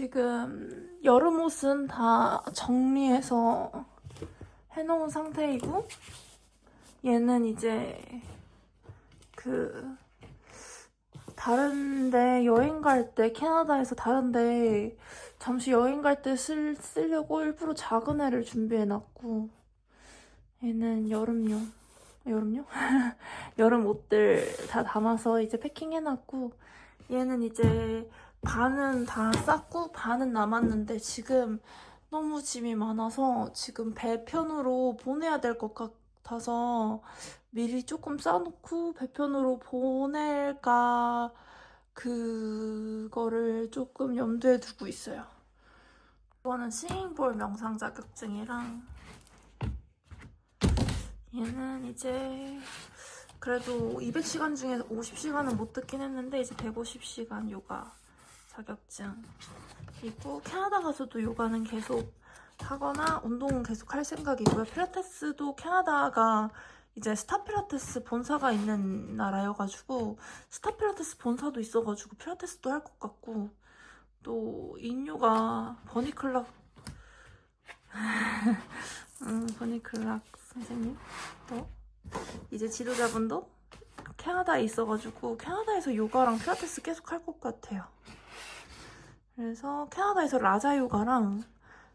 지금 여름 옷은 다 정리해서 해놓은 상태이고, 얘는 이제 다른데 여행 갈 때, 캐나다에서 다른데 잠시 여행 갈 때 쓰려고 일부러 작은 애를 준비해놨고, 얘는 여름용 여름 옷들 다 담아서 이제 패킹해놨고, 얘는 이제 반은 다 쌌고 반은 남았는데 지금 너무 짐이 많아서 지금 배편으로 보내야 될 것 같아서 미리 조금 싸놓고 배편으로 보낼까 그거를 조금 염두에 두고 있어요. 이거는 싱잉볼 명상 자격증이랑, 얘는 이제 그래도 200시간 중에서 50시간은 못 듣긴 했는데 이제 150시간 요가 자격증이고, 캐나다 가서도 요가는 계속 하거나 운동은 계속 할 생각이고요. 필라테스도 캐나다가 이제 스타 필라테스 본사가 있는 나라여가지고 스타 필라테스 본사도 있어가지고 필라테스도 할 것 같고, 또 인요가 버니클락 버니클락 선생님 또 이제 지도자분도 캐나다에 있어가지고 캐나다에서 요가랑 필라테스 계속 할 것 같아요. 그래서 캐나다에서 라자 요가랑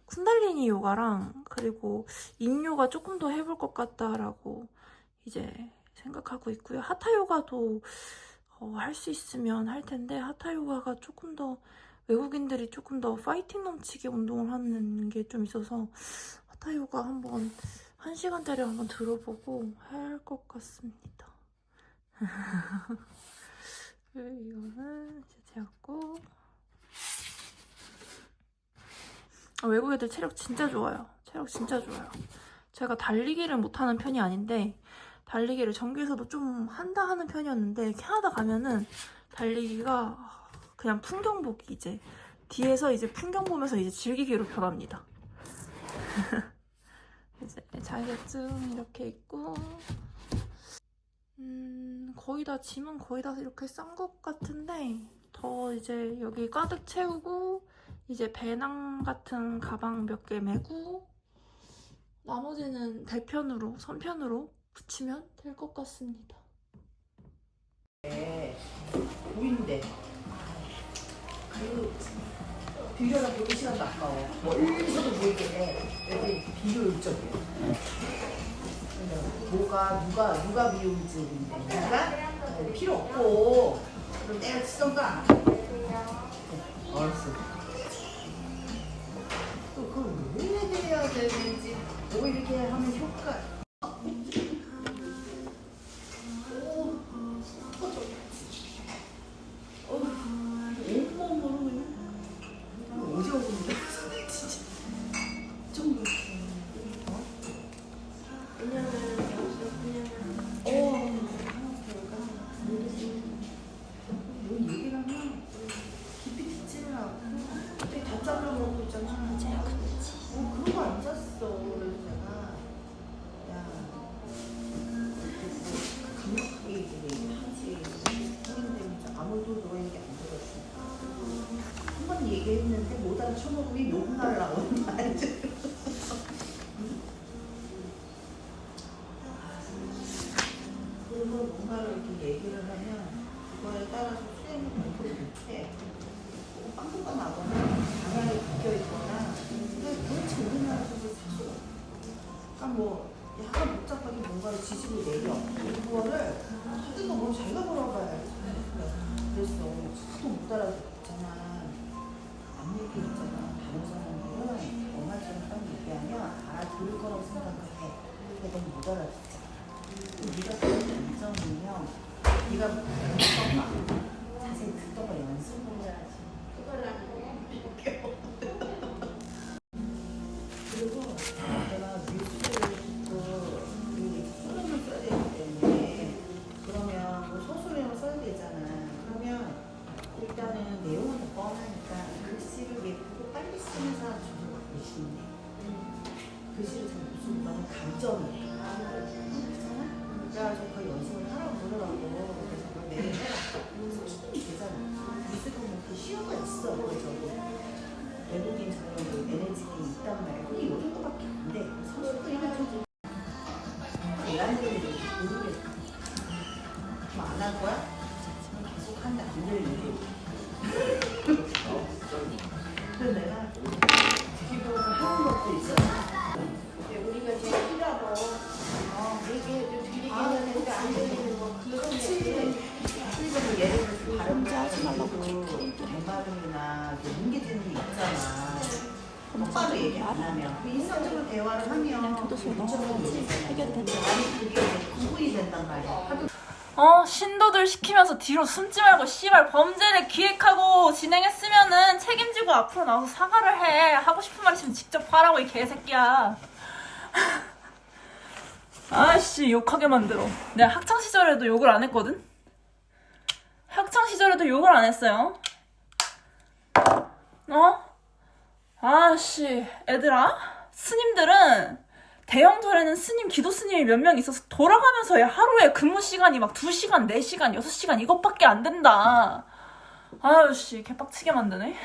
쿤달리니 요가랑 그리고 인요가 조금 더 해볼 것 같다라고 이제 생각하고 있고요. 하타 요가도 할 수 있으면 할 텐데, 하타 요가가 조금 더 외국인들이 조금 더 파이팅 넘치게 운동을 하는 게 좀 있어서 하타 요가 한번 1시간짜리 한번 들어보고 할 것 같습니다. 이거는 이제 되었고, 외국 애들 체력 진짜 좋아요. 체력 진짜 좋아요. 제가 달리기를 못하는 편이 아닌데, 달리기를 전교에서도 좀 한다 하는 편이었는데, 캐나다 가면은 달리기가 그냥 풍경 보기, 이제 뒤에서 이제 풍경 보면서 이제 즐기기로 변합니다. 이제 자격증 이렇게 있고, 거의 다 짐은 거의 다 이렇게 싼 것 같은데, 더 이제 여기 가득 채우고 이제 배낭 같은 가방 몇 개 메고 나머지는 배편으로 선편으로 붙이면 될 것 같습니다. 보이는데 비료랑 보기 시간도 아까워. 멀리서도 보이게 해. 여기 비효율적이야. 누가 비효율적인데 내가 필요 없고 그럼 내가 쓰던가. 알았어. 또 그걸 왜 해야 되는지, 뭐 이렇게 하면 효과. 얘기했는데 못 알아쳐먹으면 욕날 나오는 말이지. 그리고 뭔가를 이렇게 얘기를 하면 그거에 따라서 수행을 100% 못해. 빵꾸가 나거나 방향이 바뀌어있거나, 도대체 우리나라에서도 사실 그러니까 뭐 약간 복잡하게 뭔가를 지식을 내려. 그거를 하여튼 뭐 자기가 물어봐야지. 그래서 하도 못 알아듣잖아. 얘기 있잖아. 다른 사람들은 엄마처럼 딱 얘기하면 알아들을 거라고 생각을 해. 근데 넌 못 알아듣잖아. 네가 그런 장점이면 네가 자세히 듣던 거 연습을 해야지. 그걸 안 해. 그리고 내가 뉴스를 듣고 소설을 써야 되기 때문에, 그러면 뭐 소설을 써야 되잖아. 그러면 일단은 내용은 더 뻔하니까 글씨를 예쁘고 빨리 쓰는 사람 저도 갖고 싶네. 글씨를 잘 못 쓰고 나는 감정을 해. 그렇잖아? 그래가지고 그 연습을 하라고 그러더라고. 그래서 그걸 내일 해라. 그래서 충분히 되잖아. 미술도 뭐 쉬운 거 있어. 그래서 내가 하는 일이 모르겠어. 안 할 거야? 지금 계속 한다. 안 들리지? 그래서 내가 기본을 하는 것도 있어. 우리가 제일 필요하고 얘기해도 들리기는 했는데 안 들리는 거 그래서 예를 들어서 발음 하지 말라고 대발음이나 뭉개지는 게 있잖아. 똑바로 얘기 안 하면 그 일상적으로 대화를 하면 해결이 된다. 아니 그게 이제 구분이 된단 말이야. 하도 신도들 시키면서 뒤로 숨지 말고 씨발 범죄를 기획하고 진행했으면은 책임지고 앞으로 나와서 사과를 해. 하고 싶은 말 있으면 직접 하라고 이 개새끼야. 아이씨 욕하게 만들어. 내가 학창시절에도 욕을 안 했거든? 학창시절에도 욕을 안 했어요. 아씨 애들아, 스님들은 대형 절에는 스님, 기도 스님이 몇 명 있어서 돌아가면서 하루에 근무 시간이 막 2시간, 4시간, 6시간 이것밖에 안 된다. 아유씨 개빡치게 만드네.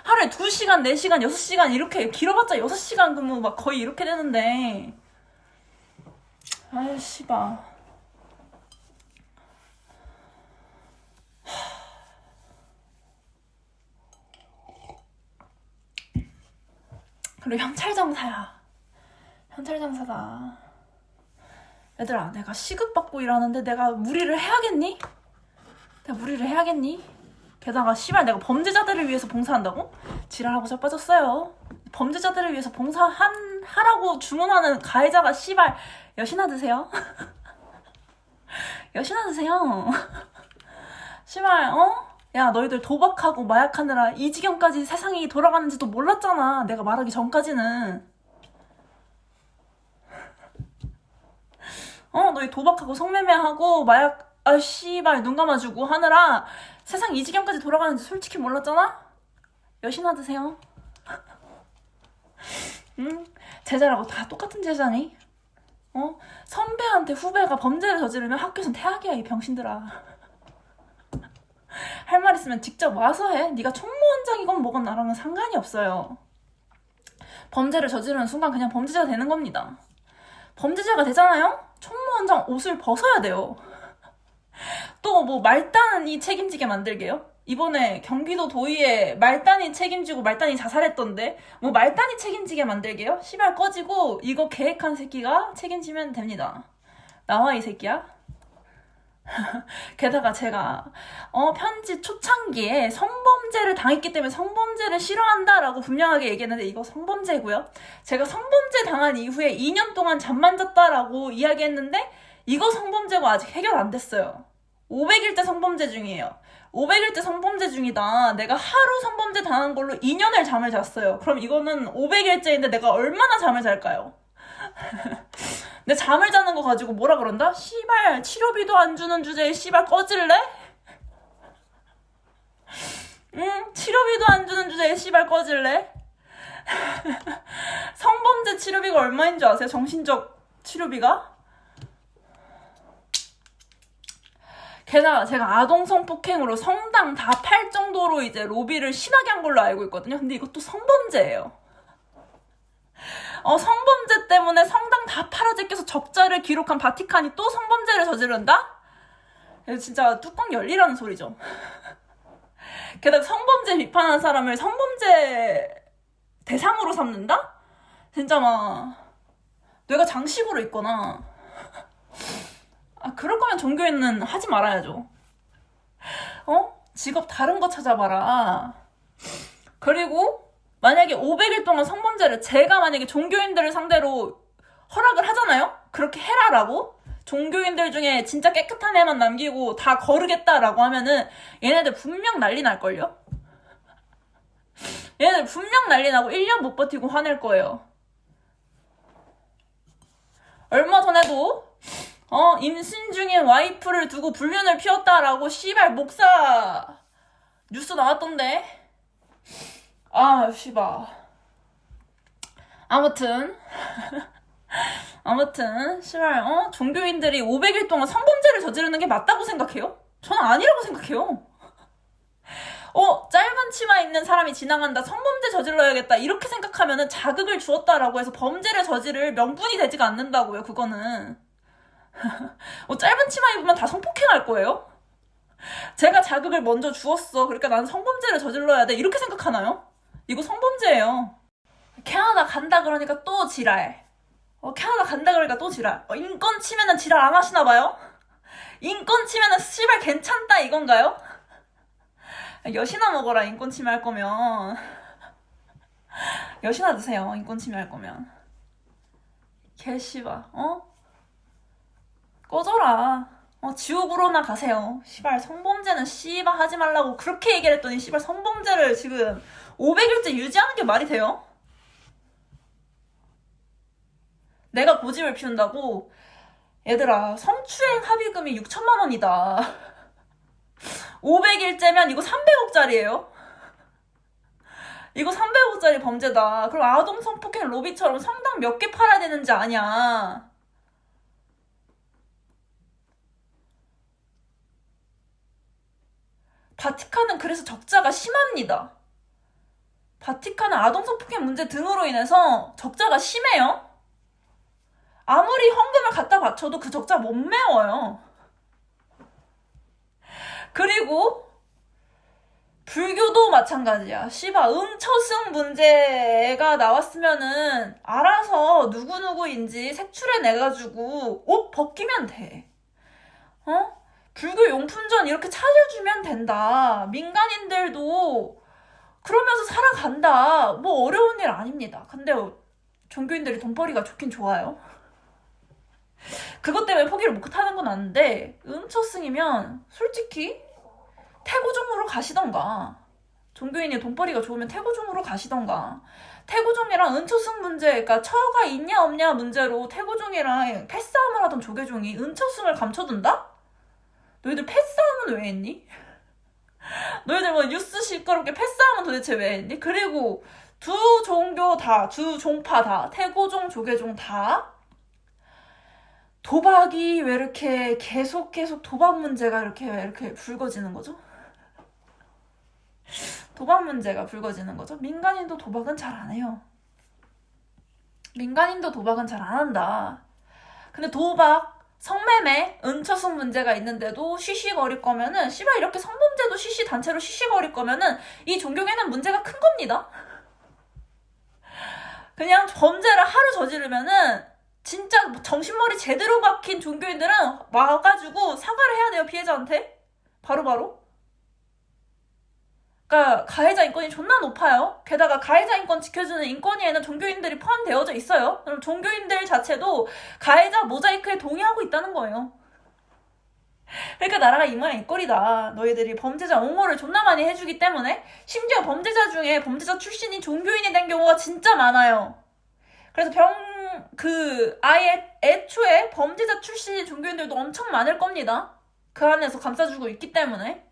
하루에 2시간, 4시간, 6시간 이렇게 길어봤자 6시간 근무 막 거의 이렇게 되는데 아유 씨발. 그리고 현찰장사야. 현찰장사다. 얘들아, 내가 시급받고 일하는데 내가 무리를 해야겠니? 내가 무리를 해야겠니? 게다가 씨발 내가 범죄자들을 위해서 봉사한다고? 지랄하고 자빠졌어요. 범죄자들을 위해서 봉사하라고 주문하는 가해자가 씨발 여신아 드세요? 여신아 드세요? 씨발 야 너희들 도박하고 마약하느라 이 지경까지 세상이 돌아가는지도 몰랐잖아. 내가 말하기 전까지는. 너희 도박하고 성매매하고 마약 씨발 눈 감아주고 하느라 세상 이 지경까지 돌아가는지 솔직히 몰랐잖아? 여신아 드세요. 응? 제자라고 다 똑같은 제자니? 선배한테 후배가 범죄를 저지르면 학교에선 퇴학이야 이 병신들아. 할 말 있으면 직접 와서 해. 네가 총무원장이건 뭐건 나랑은 상관이 없어요. 범죄를 저지르는 순간 그냥 범죄자가 되는 겁니다. 범죄자가 되잖아요? 총무원장 옷을 벗어야 돼요. 또 뭐 말단이 책임지게 만들게요? 이번에 경기도 도의회 말단이 책임지고 말단이 자살했던데 뭐 말단이 책임지게 만들게요? 씨발 꺼지고 이거 계획한 새끼가 책임지면 됩니다. 나와 이 새끼야. 게다가 제가 편지 초창기에 성범죄를 당했기 때문에 성범죄를 싫어한다라고 분명하게 얘기했는데 이거 성범죄고요. 제가 성범죄 당한 이후에 2년 동안 잠만 잤다라고 이야기했는데 이거 성범죄고 아직 해결 안 됐어요. 500일째 성범죄 중이에요. 500일째 성범죄 중이다. 내가 하루 성범죄 당한 걸로 2년을 잠을 잤어요. 그럼 이거는 500일째인데 내가 얼마나 잠을 잘까요? 내 잠을 자는 거 가지고 뭐라 그런다? 씨발 치료비도 안 주는 주제에 씨발 꺼질래? 응? 치료비도 안 주는 주제에 씨발 꺼질래? 성범죄 치료비가 얼마인 줄 아세요? 정신적 치료비가? 게다가 제가 아동 성폭행으로 성당 다 팔 정도로 이제 로비를 심하게 한 걸로 알고 있거든요. 근데 이것도 성범죄예요. 성범죄 때문에 성당 다 팔아제껴서 적자를 기록한 바티칸이 또 성범죄를 저지른다? 진짜 뚜껑 열리라는 소리죠. 게다가 성범죄 비판하는 사람을 성범죄 대상으로 삼는다? 진짜 막 뇌가 장식으로 있거나 그럴 거면 종교인은 하지 말아야죠. 직업 다른 거 찾아봐라. 그리고 만약에 500일 동안 성범죄를 제가 만약에 종교인들을 상대로 허락을 하잖아요? 그렇게 해라라고? 종교인들 중에 진짜 깨끗한 애만 남기고 다 거르겠다라고 하면은 얘네들 분명 난리 날걸요? 얘네들 분명 난리 나고 1년 못 버티고 화낼 거예요. 얼마 전에도 임신 중인 와이프를 두고 불륜을 피웠다라고 씨발 목사 뉴스 나왔던데. 씨발. 아무튼 씨발 종교인들이 500일 동안 성범죄를 저지르는 게 맞다고 생각해요? 저는 아니라고 생각해요. 짧은 치마 입는 사람이 지나간다, 성범죄 저질러야겠다, 이렇게 생각하면은 자극을 주었다라고 해서 범죄를 저지를 명분이 되지가 않는다고요, 그거는. 짧은 치마 입으면 다 성폭행할 거예요? 제가 자극을 먼저 주었어, 그러니까 나는 성범죄를 저질러야 돼, 이렇게 생각하나요? 이거 성범죄예요. 캐나다 간다 그러니까 또 지랄. 캐나다 간다 그러니까 또 지랄. 인권 치면은 지랄 안 하시나 봐요? 인권 치면은 씨발 괜찮다 이건가요? 여시나 먹어라, 인권 침해할 거면. 여시나 드세요, 인권 침해할 거면. 개씨발, 꺼져라. 지옥으로나 가세요. 씨발, 성범죄는 씨발 하지 말라고 그렇게 얘기를 했더니 씨발 성범죄를 지금 500일째 유지하는 게 말이 돼요? 내가 고집을 피운다고? 얘들아, 성추행 합의금이 6천만 원이다. 500일째면 이거 300억짜리예요? 이거 300억짜리 범죄다. 그럼 아동 성폭행 로비처럼 성당 몇 개 팔아야 되는지 아냐? 바티칸은 그래서 적자가 심합니다. 바티칸은 아동 성폭행 문제 등으로 인해서 적자가 심해요. 아무리 헌금을 갖다 바쳐도 그 적자 못 메워요. 그리고 불교도 마찬가지야. 씨발, 응처승 문제가 나왔으면은 알아서 누구누구인지 색출해내가지고 옷 벗기면 돼. 불교 용품전 이렇게 찾아주면 된다. 민간인들도 그러면서 살아간다. 뭐 어려운 일 아닙니다. 근데 종교인들이 돈벌이가 좋긴 좋아요. 그것 때문에 포기를 못하는 건 아는데, 응처승이면 솔직히 태고종으로 가시던가, 종교인이 돈벌이가 좋으면 태고종으로 가시던가. 태고종이랑 은처승 문제, 그러니까 처가 있냐 없냐 문제로 태고종이랑 패싸움을 하던 조계종이 은처승을 감춰둔다? 너희들 패싸움은 왜 했니? 너희들 뭐 뉴스 시끄럽게 패싸움은 도대체 왜 했니? 그리고 두 종교 다, 두 종파 다, 태고종, 조계종 다 도박이 왜 이렇게 계속 도박 문제가 이렇게 왜 이렇게 불거지는 거죠? 도박 문제가 불거지는 거죠? 민간인도 도박은 잘 안 해요. 민간인도 도박은 잘 안 한다. 근데 도박, 성매매, 은처승 문제가 있는데도 쉬쉬거릴 거면은, 씨발 이렇게 성범죄도 단체로 쉬쉬거릴 거면은 이 종교계는 문제가 큰 겁니다. 그냥 범죄를 하루 저지르면은 진짜 정신머리 제대로 박힌 종교인들은 와가지고 사과를 해야 돼요, 피해자한테. 바로바로. 그러니까 가해자 인권이 존나 높아요. 게다가 가해자 인권 지켜주는 인권위에는 종교인들이 포함되어져 있어요. 그럼 종교인들 자체도 가해자 모자이크에 동의하고 있다는 거예요. 그러니까 나라가 이 모양 이 꼴이다. 너희들이 범죄자 옹호를 존나 많이 해주기 때문에, 심지어 범죄자 중에 범죄자 출신이 종교인이 된 경우가 진짜 많아요. 그래서 아예 애초에 범죄자 출신의 종교인들도 엄청 많을 겁니다. 그 안에서 감싸주고 있기 때문에.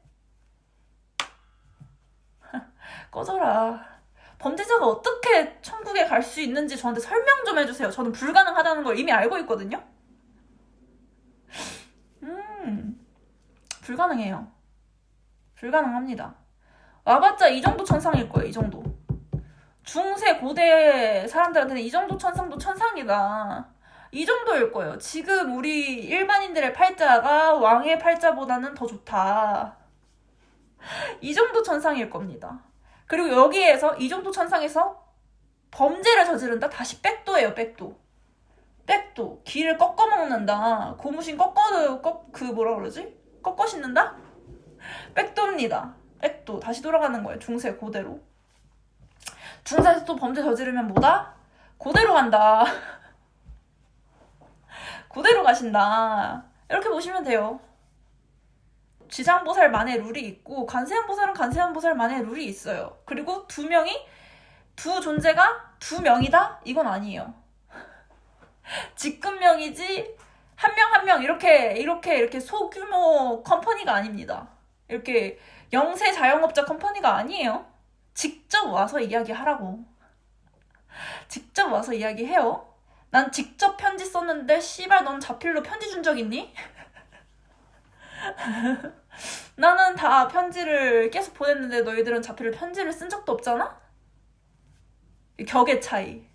꺼져라. 범죄자가 어떻게 천국에 갈 수 있는지 저한테 설명 좀 해주세요. 저는 불가능하다는 걸 이미 알고 있거든요. 불가능해요. 불가능합니다. 와봤자 이 정도 천상일 거예요. 이 정도. 중세 고대 사람들한테는 이 정도 천상도 천상이다. 이 정도일 거예요. 지금 우리 일반인들의 팔자가 왕의 팔자보다는 더 좋다. 이 정도 천상일 겁니다. 그리고 여기에서 이 정도 천상에서 범죄를 저지른다? 다시 백도예요, 백도. 백도. 귀를 꺾어 먹는다. 고무신 뭐라 그러지? 꺾어 씻는다? 백도입니다. 백도. 다시 돌아가는 거예요. 중세 고대로. 중세에서 또 범죄 저지르면 뭐다? 고대로 간다. 고대로 가신다. 이렇게 보시면 돼요. 지장보살만의 룰이 있고, 관세음보살은 관세음보살만의 룰이 있어요. 그리고 두 존재가 두 명이다? 이건 아니에요. 직급명이지 한 명 한 명 이렇게 소규모 컴퍼니가 아닙니다. 이렇게 영세 자영업자 컴퍼니가 아니에요. 직접 와서 이야기하라고. 직접 와서 이야기해요. 난 직접 편지 썼는데 씨발 넌 자필로 편지 준 적 있니? 나는 다 편지를 계속 보냈는데 너희들은 자필 편지를 쓴 적도 없잖아? 이 격의 차이.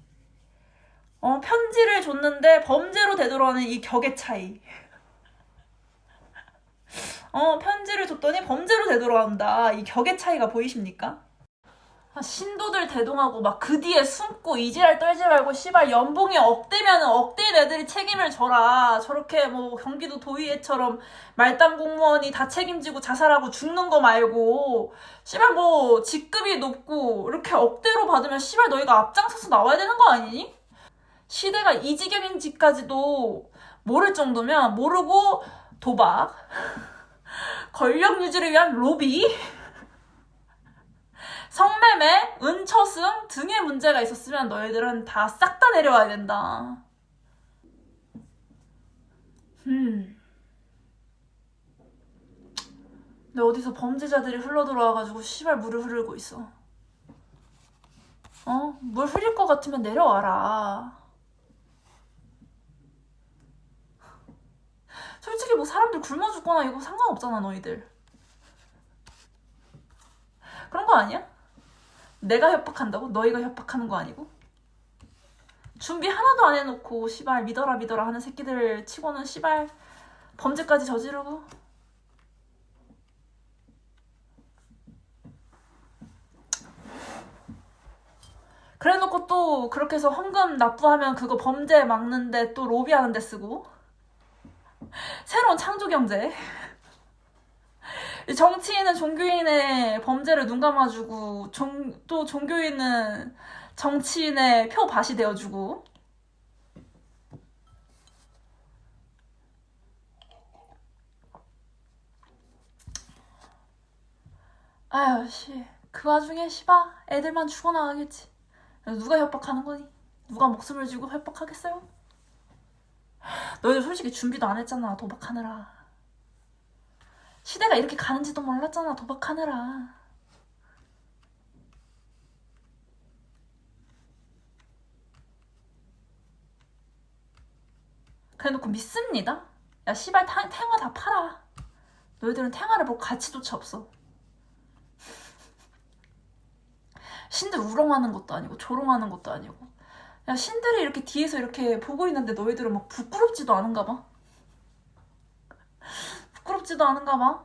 편지를 줬는데 범죄로 되돌아오는 이 격의 차이. 편지를 줬더니 범죄로 되돌아온다. 이 격의 차이가 보이십니까? 신도들 대동하고 막 그 뒤에 숨고 이지랄 떨지 말고 씨발 연봉이 억대면은 억대인 애들이 책임을 져라. 저렇게 뭐 경기도 도의회처럼 말단 공무원이 다 책임지고 자살하고 죽는 거 말고 씨발 뭐 직급이 높고 이렇게 억대로 받으면 씨발 너희가 앞장서서 나와야 되는 거 아니니? 시대가 이 지경인지까지도 모를 정도면 모르고 도박, 권력 유지를 위한 로비, 성매매, 은처승 등의 문제가 있었으면 너희들은 다 싹 다 내려와야 된다. 근데 어디서 범죄자들이 흘러들어와가지고 씨발 물을 흐르고 있어. 물 흐릴 것 같으면 내려와라. 솔직히 뭐 사람들 굶어 죽거나 이거 상관없잖아 너희들. 그런 거 아니야? 내가 협박한다고? 너희가 협박하는 거 아니고? 준비 하나도 안 해놓고 씨발 믿어라 하는 새끼들 치고는 씨발 범죄까지 저지르고. 그래놓고 또 그렇게 해서 헌금 납부하면 그거 범죄 막는데 또 로비하는 데 쓰고. 새로운 창조경제. 정치인은 종교인의 범죄를 눈 감아주고 또 종교인은 정치인의 표밭이 되어주고. 아유 씨, 그 와중에 씨바 애들만 죽어나가겠지. 누가 협박하는 거니? 누가 목숨을 주고 협박하겠어요? 너희들 솔직히 준비도 안 했잖아 도박하느라. 시대가 이렇게 가는지도 몰랐잖아 도박하느라. 그래놓고 믿습니다? 야 씨발 탱화 다 팔아. 너희들은 탱화를 볼 가치조차 없어. 신들 우롱하는 것도 아니고 조롱하는 것도 아니고. 야 신들이 이렇게 뒤에서 이렇게 보고 있는데 너희들은 막 부끄럽지도 않은가 봐. 부끄럽지도 않은가 봐.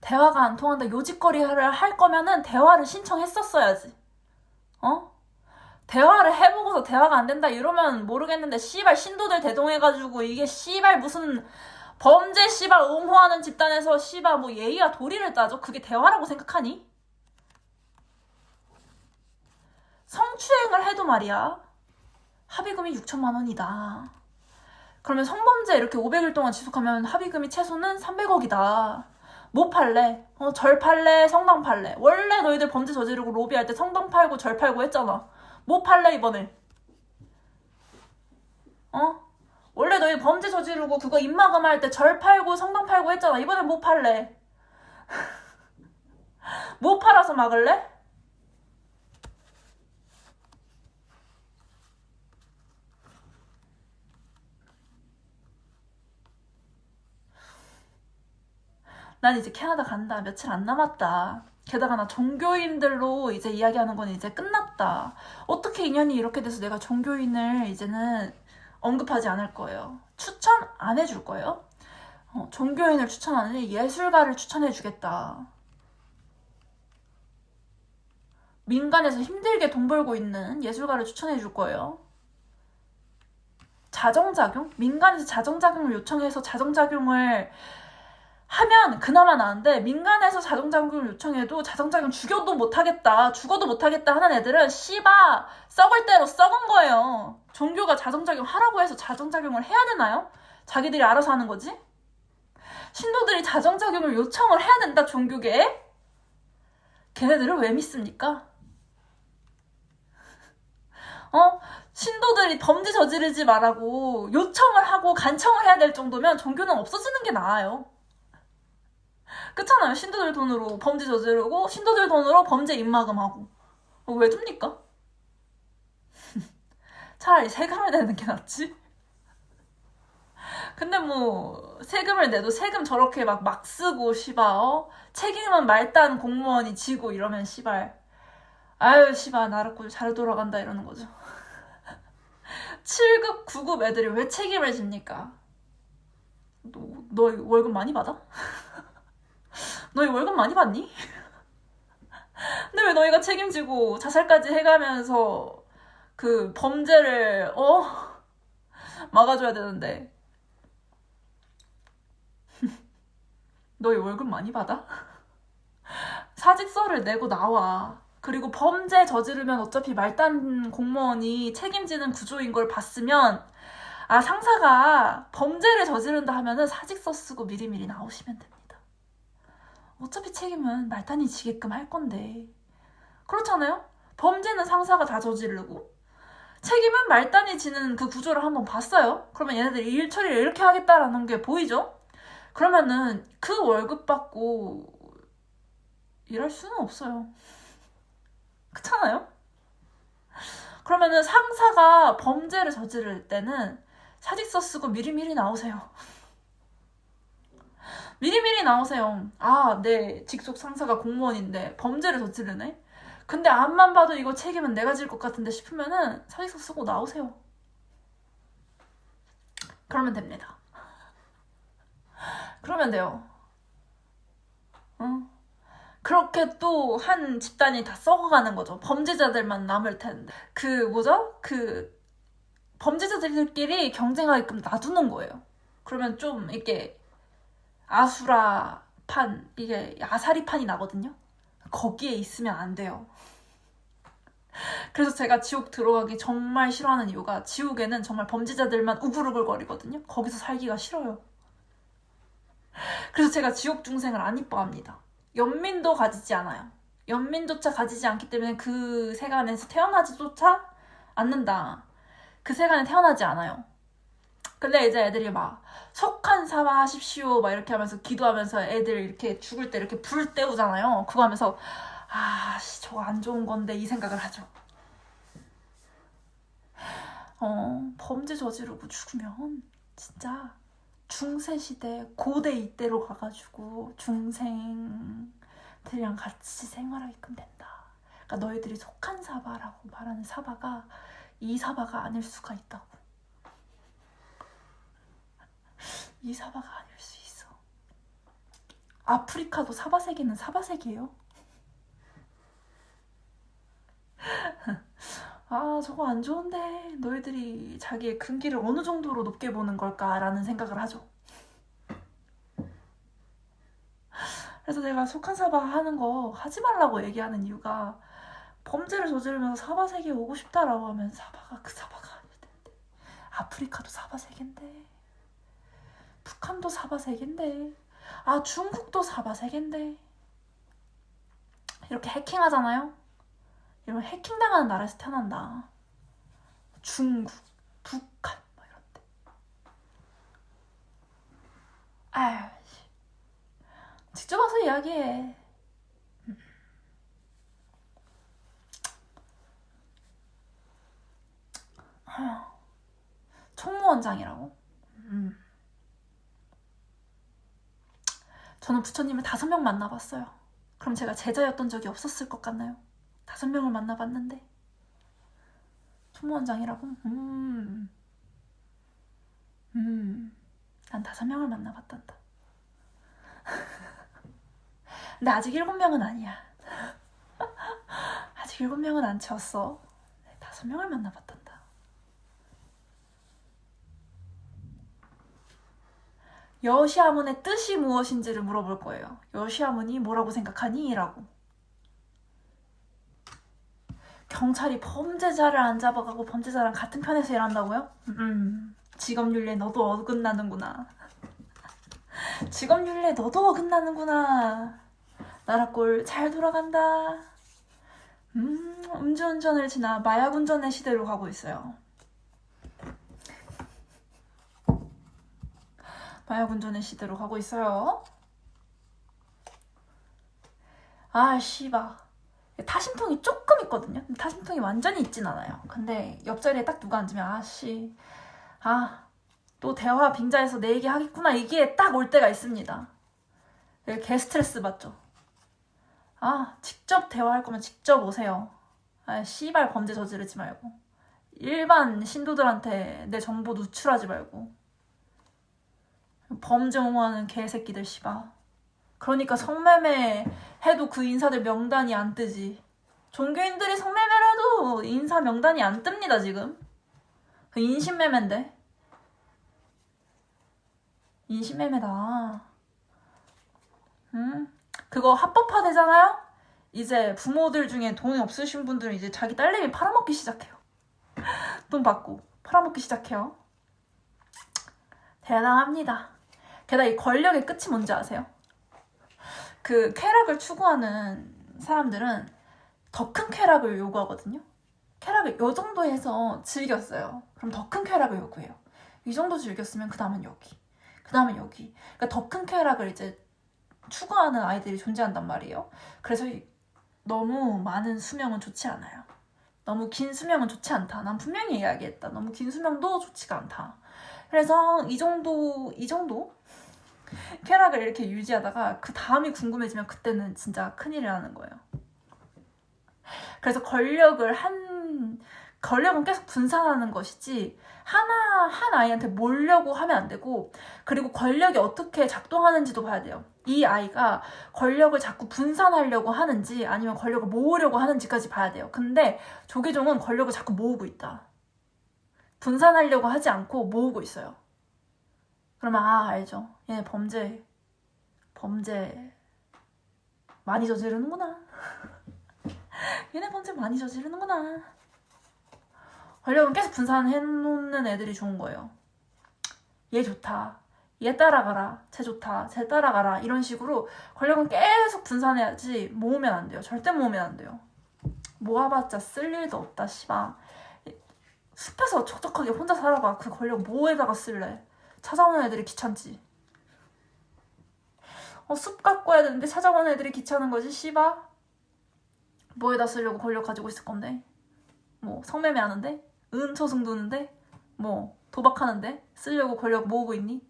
대화가 안 통한다. 요짓거리를 할 거면은 대화를 신청했었어야지. 대화를 해보고서 대화가 안 된다 이러면 모르겠는데 씨발 신도들 대동해가지고 이게 씨발 무슨 범죄 씨발 옹호하는 집단에서 씨발 뭐 예의와 도리를 따져? 그게 대화라고 생각하니? 성추행을 해도 말이야 합의금이 6천만 원이다. 그러면 성범죄 이렇게 500일 동안 지속하면 합의금이 최소는 300억이다. 뭐 팔래? 절 팔래? 성당 팔래? 원래 너희들 범죄 저지르고 로비할 때 성당 팔고 절 팔고 했잖아. 뭐 팔래 이번에? 원래 너희 범죄 저지르고 그거 입마금 할 때 절 팔고 성당 팔고 했잖아. 이번엔 뭐 팔래? 뭐 팔아서 막을래? 난 이제 캐나다 간다. 며칠 안 남았다. 게다가 나 종교인들로 이제 이야기하는 건 이제 끝났다. 어떻게 인연이 이렇게 돼서 내가 종교인을 이제는 언급하지 않을 거예요. 추천 안 해줄 거예요. 종교인을 추천 안 해. 예술가를 추천해 주겠다. 민간에서 힘들게 돈 벌고 있는 예술가를 추천해 줄 거예요. 자정작용? 민간에서 자정작용을 요청해서 자정작용을 하면 그나마 나은데 민간에서 자정작용을 요청해도 자정작용 죽여도 못하겠다 죽어도 못하겠다 하는 애들은 씨바 썩을 대로 썩은 거예요. 종교가 자정작용 하라고 해서 자정작용을 해야 되나요? 자기들이 알아서 하는 거지? 신도들이 자정작용을 요청을 해야 된다 종교계에? 걔네들을 왜 믿습니까? 신도들이 범죄 저지르지 말라고 요청을 하고 간청을 해야 될 정도면 종교는 없어지는 게 나아요. 그렇잖아요. 신도들 돈으로 범죄 저지르고 신도들 돈으로 범죄 입마금하고 왜 줍니까? 차라리 세금을 내는 게 낫지. 근데 뭐 세금을 내도 세금 저렇게 막 쓰고 씨발 책임은 말단 공무원이 지고 이러면 씨발 아유 씨발 나라 꼴 잘 돌아간다 이러는 거죠. 7급 9급 애들이 왜 책임을 집니까? 너 월급 많이 받아? 너희 월급 많이 받니? 근데 왜 너희가 책임지고 자살까지 해가면서 그 범죄를 막아줘야 되는데 너희 월급 많이 받아? 사직서를 내고 나와. 그리고 범죄 저지르면 어차피 말단 공무원이 책임지는 구조인 걸 봤으면 상사가 범죄를 저지른다 하면은 사직서 쓰고 미리미리 나오시면 됩니다. 어차피 책임은 말단이 지게끔 할 건데 그렇잖아요? 범죄는 상사가 다 저지르고 책임은 말단이 지는 그 구조를 한번 봤어요. 그러면 얘네들이 일 처리를 이렇게 하겠다라는 게 보이죠? 그러면은 그 월급 받고 일할 수는 없어요. 그렇잖아요? 그러면은 상사가 범죄를 저지를 때는 사직서 쓰고 미리미리 나오세요. 미리미리 나오세요. 내 직속 상사가 공무원인데 범죄를 저지르네? 근데 앞만 봐도 이거 책임은 내가 질 것 같은데 싶으면은 사직서 쓰고 나오세요. 그러면 됩니다. 그러면 돼요. 그렇게 또 한 집단이 다 썩어가는 거죠. 범죄자들만 남을 텐데. 범죄자들끼리 경쟁하게끔 놔두는 거예요. 그러면 좀 이렇게 아수라판, 이게 아사리판이 나거든요. 거기에 있으면 안 돼요. 그래서 제가 지옥 들어가기 정말 싫어하는 이유가 지옥에는 정말 범죄자들만 우글우글거리거든요. 거기서 살기가 싫어요. 그래서 제가 지옥 중생을 안 이뻐합니다. 연민도 가지지 않아요. 연민조차 가지지 않기 때문에 그 세간에서 태어나지조차 않는다. 그 세간에 태어나지 않아요. 근데 이제 애들이 막 속한 사바 하십시오 막 이렇게 하면서 기도하면서 애들 이렇게 죽을 때 이렇게 불 때우잖아요. 그거 하면서 저거 안 좋은 건데 이 생각을 하죠. 범죄 저지르고 죽으면 진짜 중세시대 고대 이때로 가가지고 중생들이랑 같이 생활하게끔 된다. 그러니까 너희들이 속한 사바라고 말하는 사바가 이 사바가 아닐 수가 있다고. 이 사바가 아닐 수 있어. 아프리카도 사바세계는 사바세계예요. 저거 안 좋은데 너희들이 자기의 근기를 어느 정도로 높게 보는 걸까라는 생각을 하죠. 그래서 내가 속한 사바 하는 거 하지 말라고 얘기하는 이유가 범죄를 저지르면서 사바세계에 오고 싶다라고 하면 사바가 그 사바가 아닐 텐데. 아프리카도 사바세계인데, 북한도 사바세계인데, 중국도 사바세계인데. 이렇게 해킹하잖아요? 이런 해킹당하는 나라에서 태어난다. 중국, 북한 뭐 이런 데. 직접 와서 이야기해. 총무원장이라고? 저는 부처님을 5명 만나봤어요. 그럼 제가 제자였던 적이 없었을 것 같나요? 5명을 만나봤는데 총무원장이라고? 난 5명을 만나봤단다. 근데 아직 7명은 아니야. 아직 7명은 안 채웠어. 5명을 만나봤단다. 여시아문의 뜻이 무엇인지를 물어볼 거예요. 여시아문이 뭐라고 생각하니? 라고. 경찰이 범죄자를 안 잡아가고 범죄자랑 같은 편에서 일한다고요? 직업윤리에 너도 어긋나는구나. 직업윤리에 너도 어긋나는구나. 나라 꼴 잘 돌아간다. 음주운전을 지나 마약운전의 시대로 가고 있어요. 마약운전의 시대로 가고 있어요. 씨바. 타심통이 조금 있거든요. 타심통이 완전히 있진 않아요. 근데 옆자리에 딱 누가 앉으면 또 대화 빙자해서 내 얘기 하겠구나 이게 딱 올 때가 있습니다. 개 스트레스 받죠. 아, 직접 대화할 거면 직접 오세요. 아, 씨발 범죄 저지르지 말고. 일반 신도들한테 내 정보 누출하지 말고. 범죄 옹호하는 개새끼들 씨발. 그러니까 성매매 해도 그 인사들 명단이 안 뜨지. 종교인들이 성매매를 해도 인사 명단이 안 뜹니다 지금. 그 인신매매인데. 인신매매다. 그거 합법화되잖아요? 이제 부모들 중에 돈이 없으신 분들은 이제 자기 딸내미 팔아먹기 시작해요. 돈 받고 팔아먹기 시작해요. 대단합니다. 게다가 이 권력의 끝이 뭔지 아세요? 그 쾌락을 추구하는 사람들은 더 큰 쾌락을 요구하거든요. 쾌락을 요 정도 해서 즐겼어요. 그럼 더 큰 쾌락을 요구해요. 이 정도 즐겼으면 그 다음은 여기, 그 다음은 여기. 그러니까 더 큰 쾌락을 이제 추구하는 아이들이 존재한단 말이에요. 그래서 너무 많은 수명은 좋지 않아요. 너무 긴 수명은 좋지 않다. 난 분명히 이야기했다. 너무 긴 수명도 좋지가 않다. 그래서 이 정도 쾌락을 이렇게 유지하다가 그 다음이 궁금해지면 그때는 진짜 큰일을 하는 거예요. 그래서 권력은 계속 분산하는 것이지 한 아이한테 몰려고 하면 안 되고, 그리고 권력이 어떻게 작동하는지도 봐야 돼요. 이 아이가 권력을 자꾸 분산하려고 하는지 아니면 권력을 모으려고 하는지까지 봐야 돼요. 근데 조계종은 권력을 자꾸 모으고 있다. 분산하려고 하지 않고 모으고 있어요. 그러면 알죠. 얘네 범죄 많이 저지르는구나. 얘네 범죄 많이 저지르는구나. 권력은 계속 분산해놓는 애들이 좋은 거예요. 얘 좋다. 얘 따라가라. 쟤 좋다. 쟤 따라가라. 이런 식으로 권력은 계속 분산해야지 모으면 안 돼요. 절대 모으면 안 돼요. 모아봤자 쓸 일도 없다. 씨발. 숲에서 촉촉하게 혼자 살아봐. 그 권력 뭐에다가 쓸래? 찾아오는 애들이 귀찮지. 숲 갖고 해야 되는데 찾아오는 애들이 귀찮은 거지. 씨발. 뭐에다 쓰려고 권력 가지고 있을 건데? 뭐 성매매 하는데? 은초승 두는데? 뭐 도박하는데? 쓰려고 권력 모으고 있니?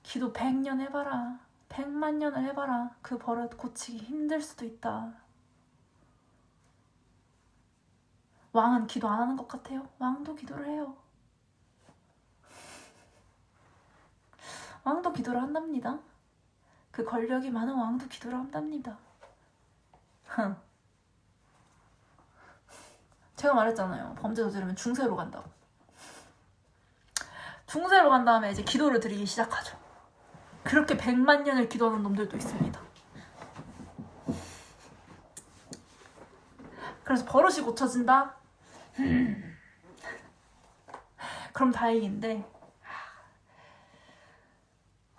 기도 100년 해봐라. 100만 년을 해봐라. 그 버릇 고치기 힘들 수도 있다. 왕은 기도 안 하는 것 같아요? 왕도 기도를 해요. 왕도 기도를 한답니다. 그 권력이 많은 왕도 기도를 한답니다. 제가 말했잖아요. 범죄 저지르면 중세로 간다고. 중세로 간 다음에 이제 기도를 드리기 시작하죠. 그렇게 100만 년을 기도하는 놈들도 있습니다. 그래서 버릇이 고쳐진다? 그럼 다행인데,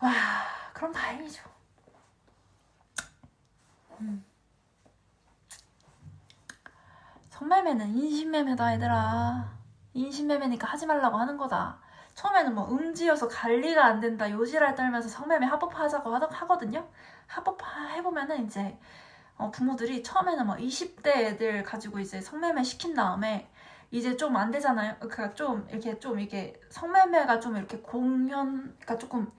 와, 그럼 다행이죠. 성매매는 인신매매다 얘들아. 인신매매니까 하지 말라고 하는 거다. 처음에는 뭐 음지여서 관리가 안 된다 요지랄 떨면서 성매매 합법화하자고 하거든요. 합법화해보면은 이제 부모들이 처음에는 막 20대 애들 가지고 이제 성매매 시킨 다음에 이제 좀 안 되잖아요. 그러니까 좀 이렇게 성매매가 좀 이렇게 그러니까 조금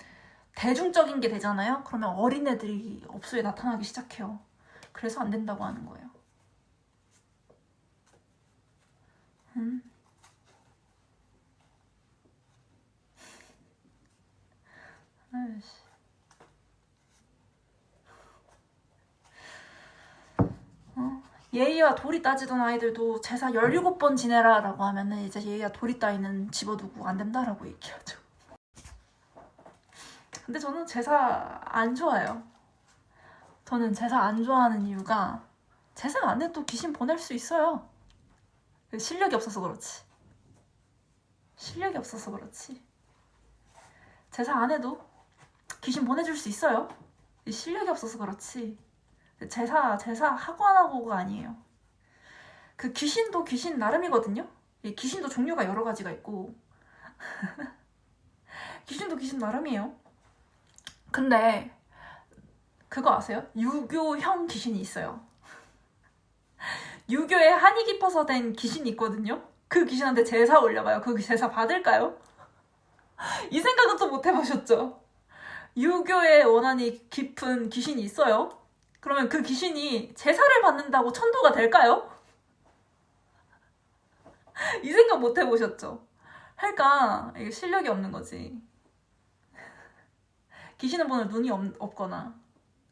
대중적인 게 되잖아요. 그러면 어린애들이 업소에 나타나기 시작해요. 그래서 안 된다고 하는 거예요. 아이씨. 예의와 도리 따지던 아이들도 제사 17번 지내라 라고 하면은 이제 예의와 도리 따위는 집어두고 안 된다라고 얘기하죠. 근데 저는 제사 안 좋아해요. 저는 제사 안 좋아하는 이유가 제사 안 해도 귀신 보낼 수 있어요. 실력이 없어서 그렇지. 제사 안 해도 귀신 보내줄 수 있어요. 실력이 없어서 그렇지. 제사 하고 안 하고가 아니에요. 그 귀신도 귀신 나름이거든요. 귀신도 종류가 여러 가지가 있고 귀신도 귀신 나름이에요. 근데 그거 아세요? 유교형 귀신이 있어요. 유교에 한이 깊어서 된 귀신이 있거든요. 그 귀신한테 제사 올려봐요. 그 제사 받을까요? 이 생각은 또 못 해보셨죠? 유교의 원한이 깊은 귀신이 있어요? 그러면 그 귀신이 제사를 받는다고 천도가 될까요? 이 생각 못 해보셨죠? 그러니까 이게 실력이 없는 거지. 귀신을 보는 눈이 없거나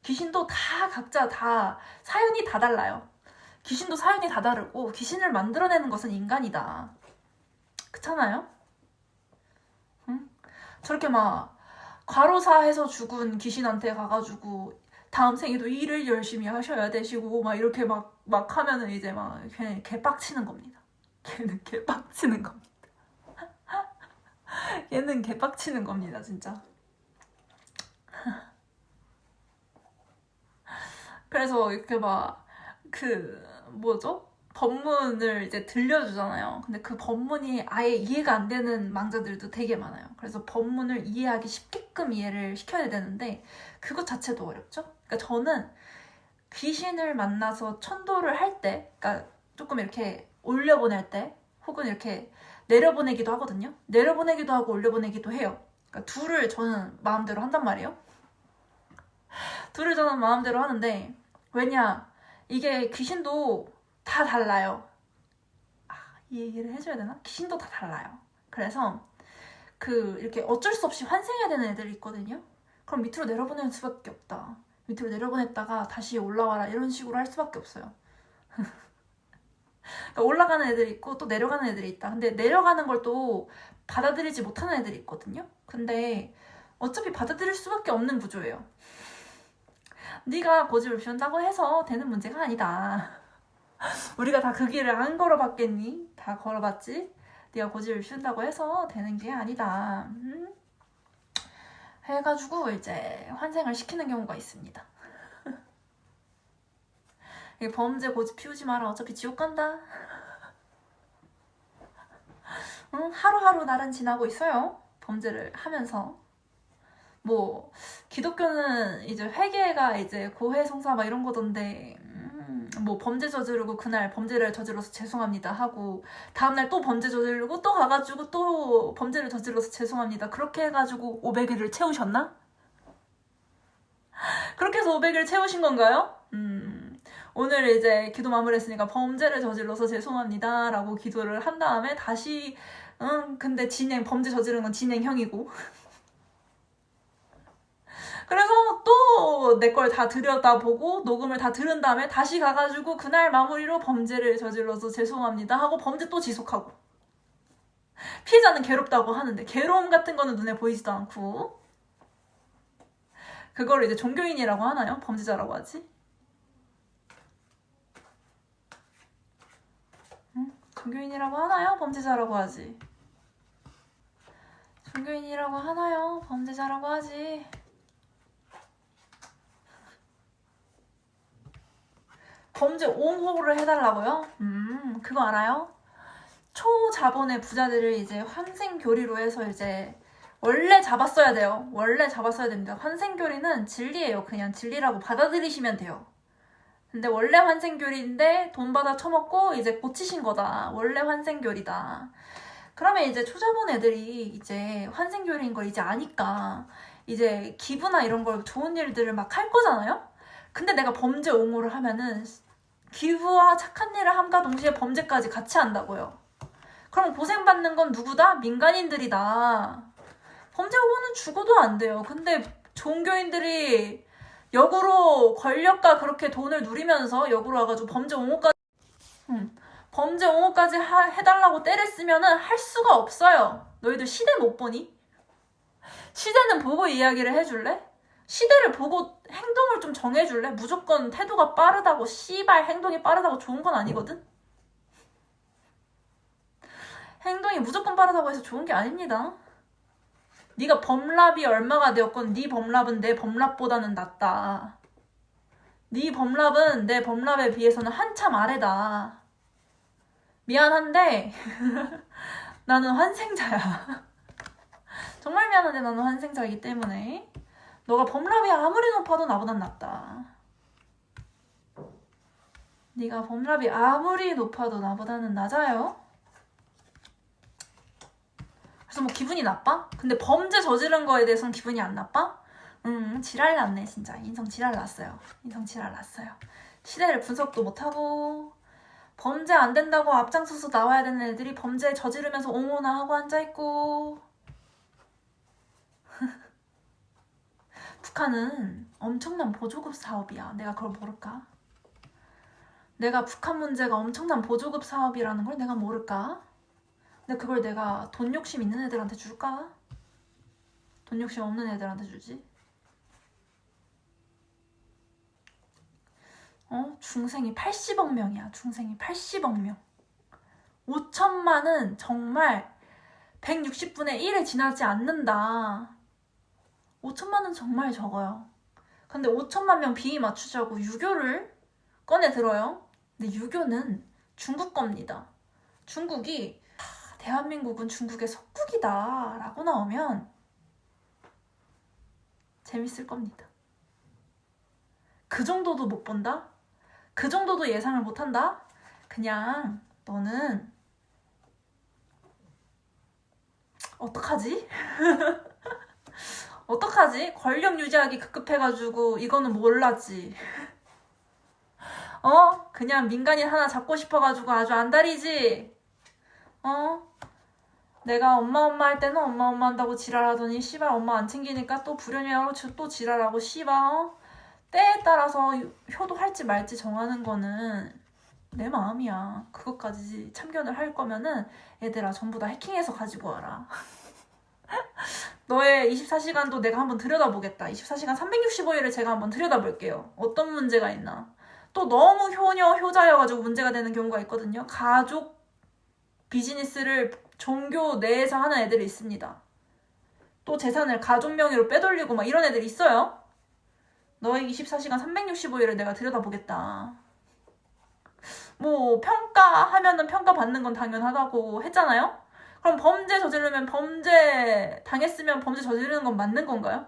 귀신도 다 각자 다 사연이 다 달라요. 귀신도 사연이 다 다르고 귀신을 만들어내는 것은 인간이다. 그렇잖아요? 응? 저렇게 막 과로사해서 죽은 귀신한테 가가지고 다음 생에도 일을 열심히 하셔야 되시고 막 이렇게 막 하면은 이제 막 걔는 개빡치는 겁니다. 걔는 개빡치는 겁니다. 얘는 개빡치는 겁니다, 진짜. 그래서 이렇게 막 법문을 이제 들려주잖아요. 근데 그 법문이 아예 이해가 안 되는 망자들도 되게 많아요. 그래서 법문을 이해하기 쉽게끔 이해를 시켜야 되는데 그것 자체도 어렵죠. 그러니까 저는 귀신을 만나서 천도를 할 때, 그러니까 조금 이렇게 올려보낼 때, 혹은 이렇게 내려보내기도 하거든요. 내려보내기도 하고 올려보내기도 해요. 그러니까 둘을 저는 마음대로 한단 말이에요. 둘을 저는 마음대로 하는데 왜냐? 이게 귀신도 다 달라요. 이 얘기를 해줘야 되나? 귀신도 다 달라요. 그래서 이렇게 어쩔 수 없이 환생해야 되는 애들이 있거든요. 그럼 밑으로 내려보낼 수밖에 없다. 밑으로 내려보냈다가 다시 올라와라 이런 식으로 할 수밖에 없어요. 그러니까 올라가는 애들이 있고 또 내려가는 애들이 있다. 근데 내려가는 걸 또 받아들이지 못하는 애들이 있거든요. 근데 어차피 받아들일 수밖에 없는 구조예요. 네가 고집을 피운다고 해서 되는 문제가 아니다. 우리가 다 그 길을 안 걸어봤겠니? 다 걸어봤지? 네가 고집을 피운다고 해서 되는 게 아니다. 해가지고 이제 환생을 시키는 경우가 있습니다. 범죄 고집 피우지 마라. 어차피 지옥 간다. 하루하루 날은 지나고 있어요. 범죄를 하면서. 기독교는 이제 회개가 이제 고해성사 막 이런 거던데, 범죄 저지르고 그날 범죄를 저질러서 죄송합니다 하고, 다음날 또 범죄 저지르고 또 가가지고 또 범죄를 저질러서 죄송합니다. 그렇게 해가지고 500일을 채우셨나? 그렇게 해서 500일 채우신 건가요? 오늘 이제 기도 마무리했으니까 범죄를 저질러서 죄송합니다 라고 기도를 한 다음에 다시 근데 범죄 저지르는 건 진행형이고 그래서 또 내 걸 다 들여다보고 녹음을 다 들은 다음에 다시 가가지고 그날 마무리로 범죄를 저질러서 죄송합니다 하고 범죄 또 지속하고 피해자는 괴롭다고 하는데 괴로움 같은 거는 눈에 보이지도 않고 그걸 이제 종교인이라고 하나요? 범죄자라고 하지? 종교인이라고 하나요? 범죄자라고 하지? 종교인이라고 하나요? 범죄자라고 하지? 범죄 옹호를 해달라고요? 그거 알아요? 초자본의 부자들을 이제 환생교리로 해서 이제 원래 잡았어야 돼요. 원래 잡았어야 됩니다. 환생교리는 진리예요. 그냥 진리라고 받아들이시면 돼요. 근데 원래 환생교리인데 돈 받아 처먹고 이제 고치신 거다. 원래 환생교리다. 그러면 이제 초자본 애들이 이제 환생교리인 걸 이제 아니까 이제 기부나 이런 걸 좋은 일들을 막 할 거잖아요? 근데 내가 범죄 옹호를 하면은 기부와 착한 일을 함과 동시에 범죄까지 같이 한다고요. 그럼 고생받는 건 누구다? 민간인들이다. 범죄 옹호는 죽어도 안 돼요. 근데 종교인들이 역으로 권력과 그렇게 돈을 누리면서 역으로 와가지고 범죄 옹호까지 해달라고 때를 쓰면은 할 수가 없어요. 너희들 시대 못 보니? 시대는 보고 이야기를 해줄래? 시대를 보고 행동을 좀 정해줄래? 무조건 태도가 빠르다고 씨발 행동이 빠르다고 좋은 건 아니거든? 행동이 무조건 빠르다고 해서 좋은 게 아닙니다. 네가 범랍이 얼마가 되었건 네 범랍은 내 범랍보다는 낫다. 네 범랍은 내 범랍에 비해서는 한참 아래다. 미안한데 나는 환생자야. 정말 미안한데 나는 환생자이기 때문에 너가 범랍이 아무리 높아도 나보단 낫다. 네가 범랍이 아무리 높아도 나보다는 낮아요. 뭐 기분이 나빠? 근데 범죄 저지른 거에 대해서는 기분이 안 나빠? 지랄 났네 진짜. 인성 지랄 났어요. 인성 지랄 났어요. 시대를 분석도 못하고 범죄 안 된다고 앞장서서 나와야 되는 애들이 범죄 저지르면서 옹호나 하고 앉아있고. 북한은 엄청난 보조급 사업이야. 내가 그걸 모를까? 내가 북한 문제가 엄청난 보조급 사업이라는 걸 내가 모를까? 근데 그걸 내가 돈 욕심 있는 애들한테 줄까? 돈 욕심 없는 애들한테 주지? 중생이 80억 명이야. 중생이 80억 명. 5천만은 정말 160분의 1에 지나지 않는다. 5천만은 정말 적어요. 근데 5천만 명 비위 맞추자고 유교를 꺼내 들어요. 근데 유교는 중국 겁니다. 중국이 대한민국은 중국의 속국이다 라고 나오면 재밌을 겁니다. 그 정도도 못 본다? 그 정도도 예상을 못한다? 그냥 너는 어떡하지? 어떡하지? 권력 유지하기 급급해가지고 이거는 몰랐지. 그냥 민간인 하나 잡고 싶어가지고 아주 안달이지? 내가 엄마 할 때는 엄마 한다고 지랄하더니 씨발 엄마 안 챙기니까 또 부려냐고 또 지랄하고 씨발 때에 따라서 효도할지 말지 정하는 거는 내 마음이야. 그것까지 참견을 할 거면은 얘들아 전부 다 해킹해서 가지고 와라. 너의 24시간도 내가 한번 들여다보겠다. 24시간 365일을 제가 한번 들여다볼게요. 어떤 문제가 있나. 또 너무 효자여가지고 문제가 되는 경우가 있거든요. 가족 비즈니스를 종교 내에서 하는 애들이 있습니다. 또 재산을 가족 명의로 빼돌리고 막 이런 애들이 있어요. 너의 24시간 365일을 내가 들여다보겠다. 뭐 평가하면은 평가받는 건 당연하다고 했잖아요. 그럼 범죄 저지르면 범죄 당했으면 범죄 저지르는 건 맞는 건가요?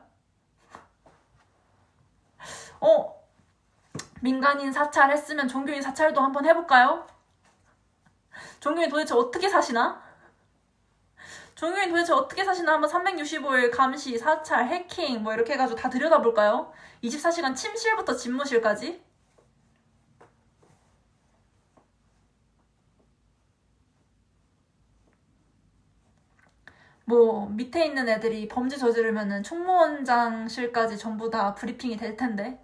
민간인 사찰했으면 종교인 사찰도 한번 해볼까요? 종교인 도대체 어떻게 사시나? 종교인 도대체 어떻게 사시나 한번 365일 감시, 사찰, 해킹 뭐 이렇게 해가지고 다 들여다볼까요? 24시간 침실부터 집무실까지? 뭐 밑에 있는 애들이 범죄 저지르면은 총무원장실까지 전부 다 브리핑이 될 텐데.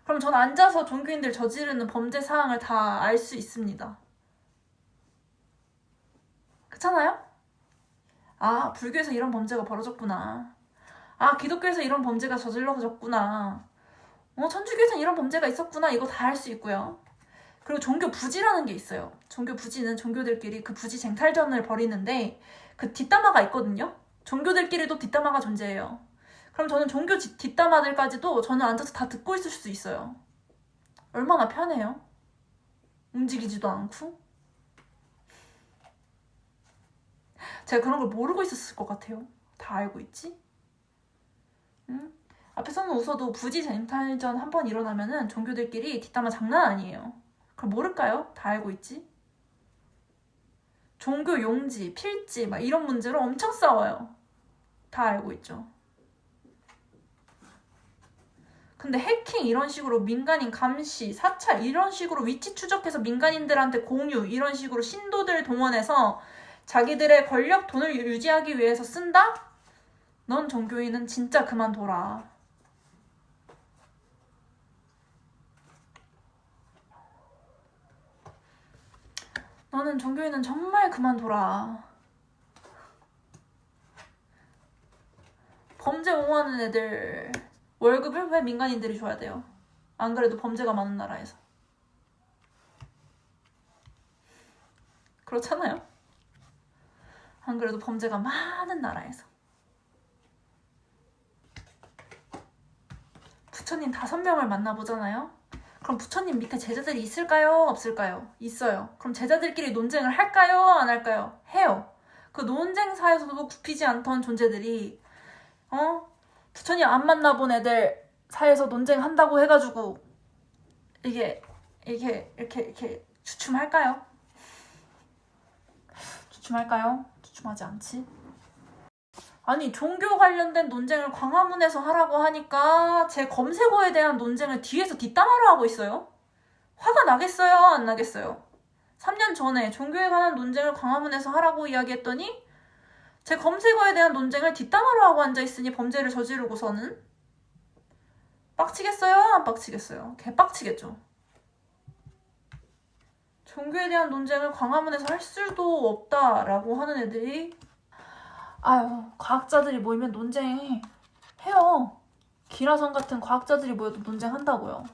그럼 전 앉아서 종교인들 저지르는 범죄 사항을 다 알 수 있습니다. 그렇잖아요? 아, 불교에서 이런 범죄가 벌어졌구나. 아, 기독교에서 이런 범죄가 저질러졌구나. 천주교에서 이런 범죄가 있었구나. 이거 다 할 수 있고요. 그리고 종교 부지라는 게 있어요. 종교 부지는 종교들끼리 그 부지 쟁탈전을 벌이는데 그 뒷담화가 있거든요. 종교들끼리도 뒷담화가 존재해요. 그럼 저는 종교 뒷담화들까지도 저는 앉아서 다 듣고 있을 수 있어요. 얼마나 편해요? 움직이지도 않고. 제가 그런 걸 모르고 있었을 것 같아요. 다 알고 있지? 응? 앞에서는 웃어도 부지 쟁탈전 한 번 일어나면은 종교들끼리 뒷담화 장난 아니에요. 그럼 모를까요? 다 알고 있지? 종교 용지, 필지 막 이런 문제로 엄청 싸워요. 다 알고 있죠. 근데 해킹 이런 식으로 민간인 감시, 사찰 이런 식으로 위치 추적해서 민간인들한테 공유 이런 식으로 신도들 동원해서 자기들의 권력, 돈을 유지하기 위해서 쓴다? 넌 종교인은 진짜 그만둬라. 너는 종교인은 정말 그만둬라. 범죄 옹호하는 애들 월급을 왜 민간인들이 줘야 돼요? 안 그래도 범죄가 많은 나라에서. 그렇잖아요? 안 그래도 범죄가 많은 나라에서. 부처님 5명을 만나보잖아요? 그럼 부처님 밑에 제자들이 있을까요? 없을까요? 있어요. 그럼 제자들끼리 논쟁을 할까요? 안 할까요? 해요. 그 논쟁사에서도 굽히지 않던 존재들이 부처님 안 만나본 애들 사이에서 논쟁한다고 해가지고 이게 이렇게 주춤할까요? 주춤할까요? 집중하지 않지? 아니 종교 관련된 논쟁을 광화문에서 하라고 하니까 제 검색어에 대한 논쟁을 뒤에서 뒷담화를 하고 있어요. 화가 나겠어요? 안 나겠어요? 3년 전에 종교에 관한 논쟁을 광화문에서 하라고 이야기했더니 제 검색어에 대한 논쟁을 뒷담화로 하고 앉아있으니 범죄를 저지르고서는 빡치겠어요? 안 빡치겠어요? 개빡치겠죠. 종교에 대한 논쟁을 광화문에서 할 수도 없다라고 하는 애들이 아유 과학자들이 모이면 논쟁해요. 기라성 같은 과학자들이 모여도 논쟁한다고요.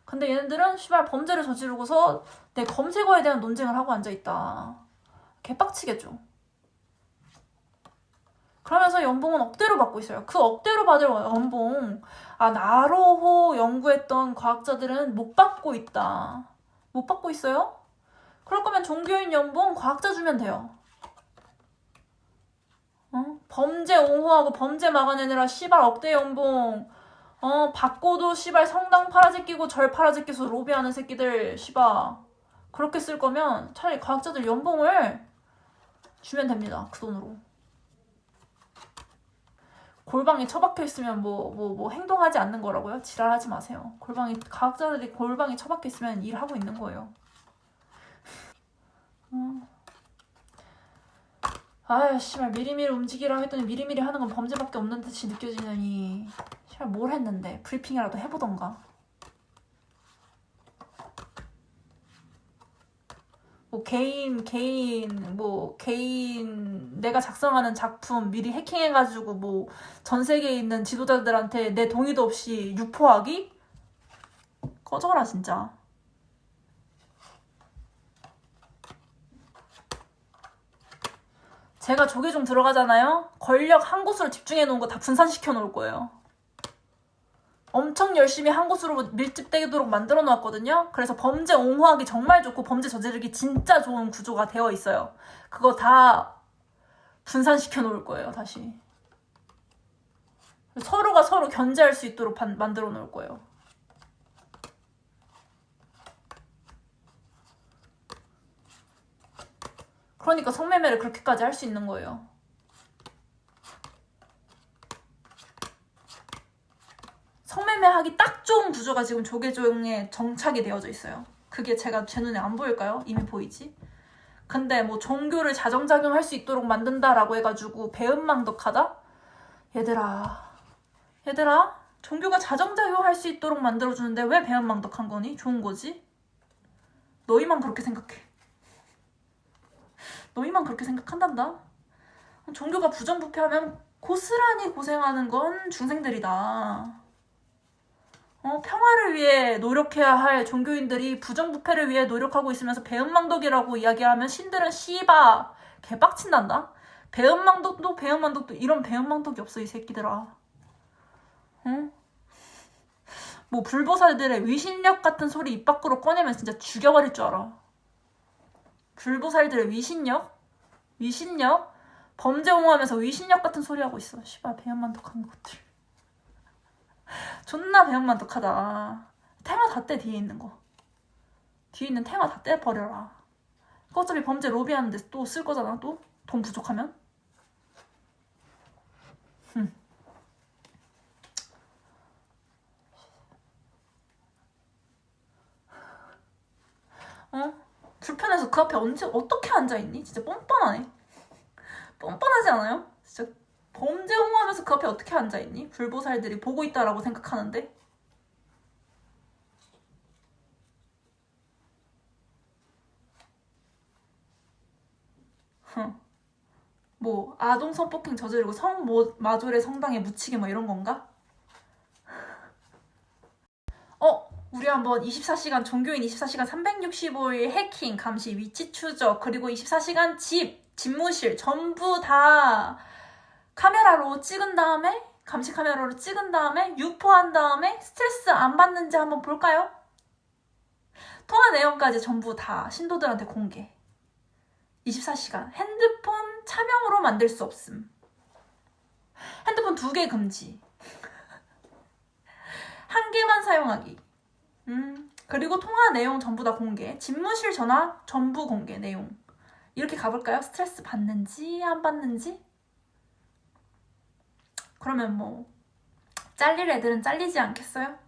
근데 얘네들은 씨발 범죄를 저지르고서 내 검색어에 대한 논쟁을 하고 앉아있다. 개빡치겠죠. 그러면서 연봉은 억대로 받고 있어요. 그 억대로 받을 연봉 나로호 연구했던 과학자들은 못 받고 있다. 못 받고 있어요? 그럴 거면 종교인 연봉 과학자 주면 돼요. 범죄 옹호하고 범죄 막아내느라 씨발 억대 연봉 받고도 씨발 성당 팔아제끼고 절 팔아제끼서 로비하는 새끼들 씨발 그렇게 쓸 거면 차라리 과학자들 연봉을 주면 됩니다. 그 돈으로. 골방에 처박혀 있으면 뭐 행동하지 않는 거라고요? 지랄하지 마세요. 과학자들이 골방에 처박혀 있으면 일하고 있는 거예요. 아유 씨발 미리미리 움직이라 했더니 미리미리 하는 건 범죄밖에 없는 듯이 느껴지느니 씨발 뭘 했는데 브리핑이라도 해보던가. 개인 내가 작성하는 작품 미리 해킹해가지고 전 세계에 있는 지도자들한테 내 동의도 없이 유포하기? 꺼져라 진짜. 제가 조계종 들어가잖아요? 권력 한 곳으로 집중해 놓은 거 다 분산시켜 놓을 거예요. 엄청 열심히 한 곳으로 밀집되도록 만들어 놓았거든요. 그래서 범죄 옹호하기 정말 좋고 범죄 저지르기 진짜 좋은 구조가 되어 있어요. 그거 다 분산시켜 놓을 거예요. 다시. 서로가 서로 견제할 수 있도록 만들어 놓을 거예요. 그러니까 성매매를 그렇게까지 할 수 있는 거예요. 성매매하기 딱 좋은 구조가 지금 조계종에 정착이 되어져 있어요. 그게 제 눈에 안 보일까요? 이미 보이지? 근데 종교를 자정작용할 수 있도록 만든다라고 해가지고 배은망덕하다? 얘들아 종교가 자정작용할 수 있도록 만들어주는데 왜 배은망덕한 거니? 좋은 거지? 너희만 그렇게 생각해. 너희만 그렇게 생각한단다? 종교가 부정부패하면 고스란히 고생하는 건 중생들이다. 평화를 위해 노력해야 할 종교인들이 부정부패를 위해 노력하고 있으면서 배은망덕이라고 이야기하면 신들은 씨바 개빡친단다. 배은망덕도 이런 배은망덕이 없어 이 새끼들아. 응? 불보살들의 위신력 같은 소리 입 밖으로 꺼내면 진짜 죽여버릴 줄 알아. 불보살들의 위신력? 범죄 옹호하면서 위신력 같은 소리 하고 있어. 씨발 배은망덕한 것들. 존나 배은망덕하다. 테마 다 떼. 뒤에 있는 거. 뒤에 있는 테마 다 떼버려라. 어차피 범죄 로비하는데 또 쓸 거잖아. 또 돈 부족하면. 불편해서 그 앞에 어떻게 앉아있니? 진짜 뻔뻔하네. 뻔뻔하지 않아요? 진짜 범죄 옹호하면서 그 앞에 어떻게 앉아있니? 불보살들이 보고 있다라고 생각하는데. 아동 성폭행 저지르고 성마졸의 성당에 묻히기 이런 건가? 우리 한번 24시간 종교인 24시간 365일 해킹, 감시, 위치 추적, 그리고 24시간 집무실 전부 다 카메라로 찍은 다음에 감시 카메라로 찍은 다음에 유포한 다음에 스트레스 안 받는지 한번 볼까요? 통화 내용까지 전부 다 신도들한테 공개. 24시간 핸드폰 차명으로 만들 수 없음. 핸드폰 2개 금지. 1개만 사용하기. 그리고 통화 내용 전부 다 공개. 집무실 전화 전부 공개 내용. 이렇게 가볼까요? 스트레스 받는지 안 받는지? 그러면 뭐 잘릴 애들은 잘리지 않겠어요?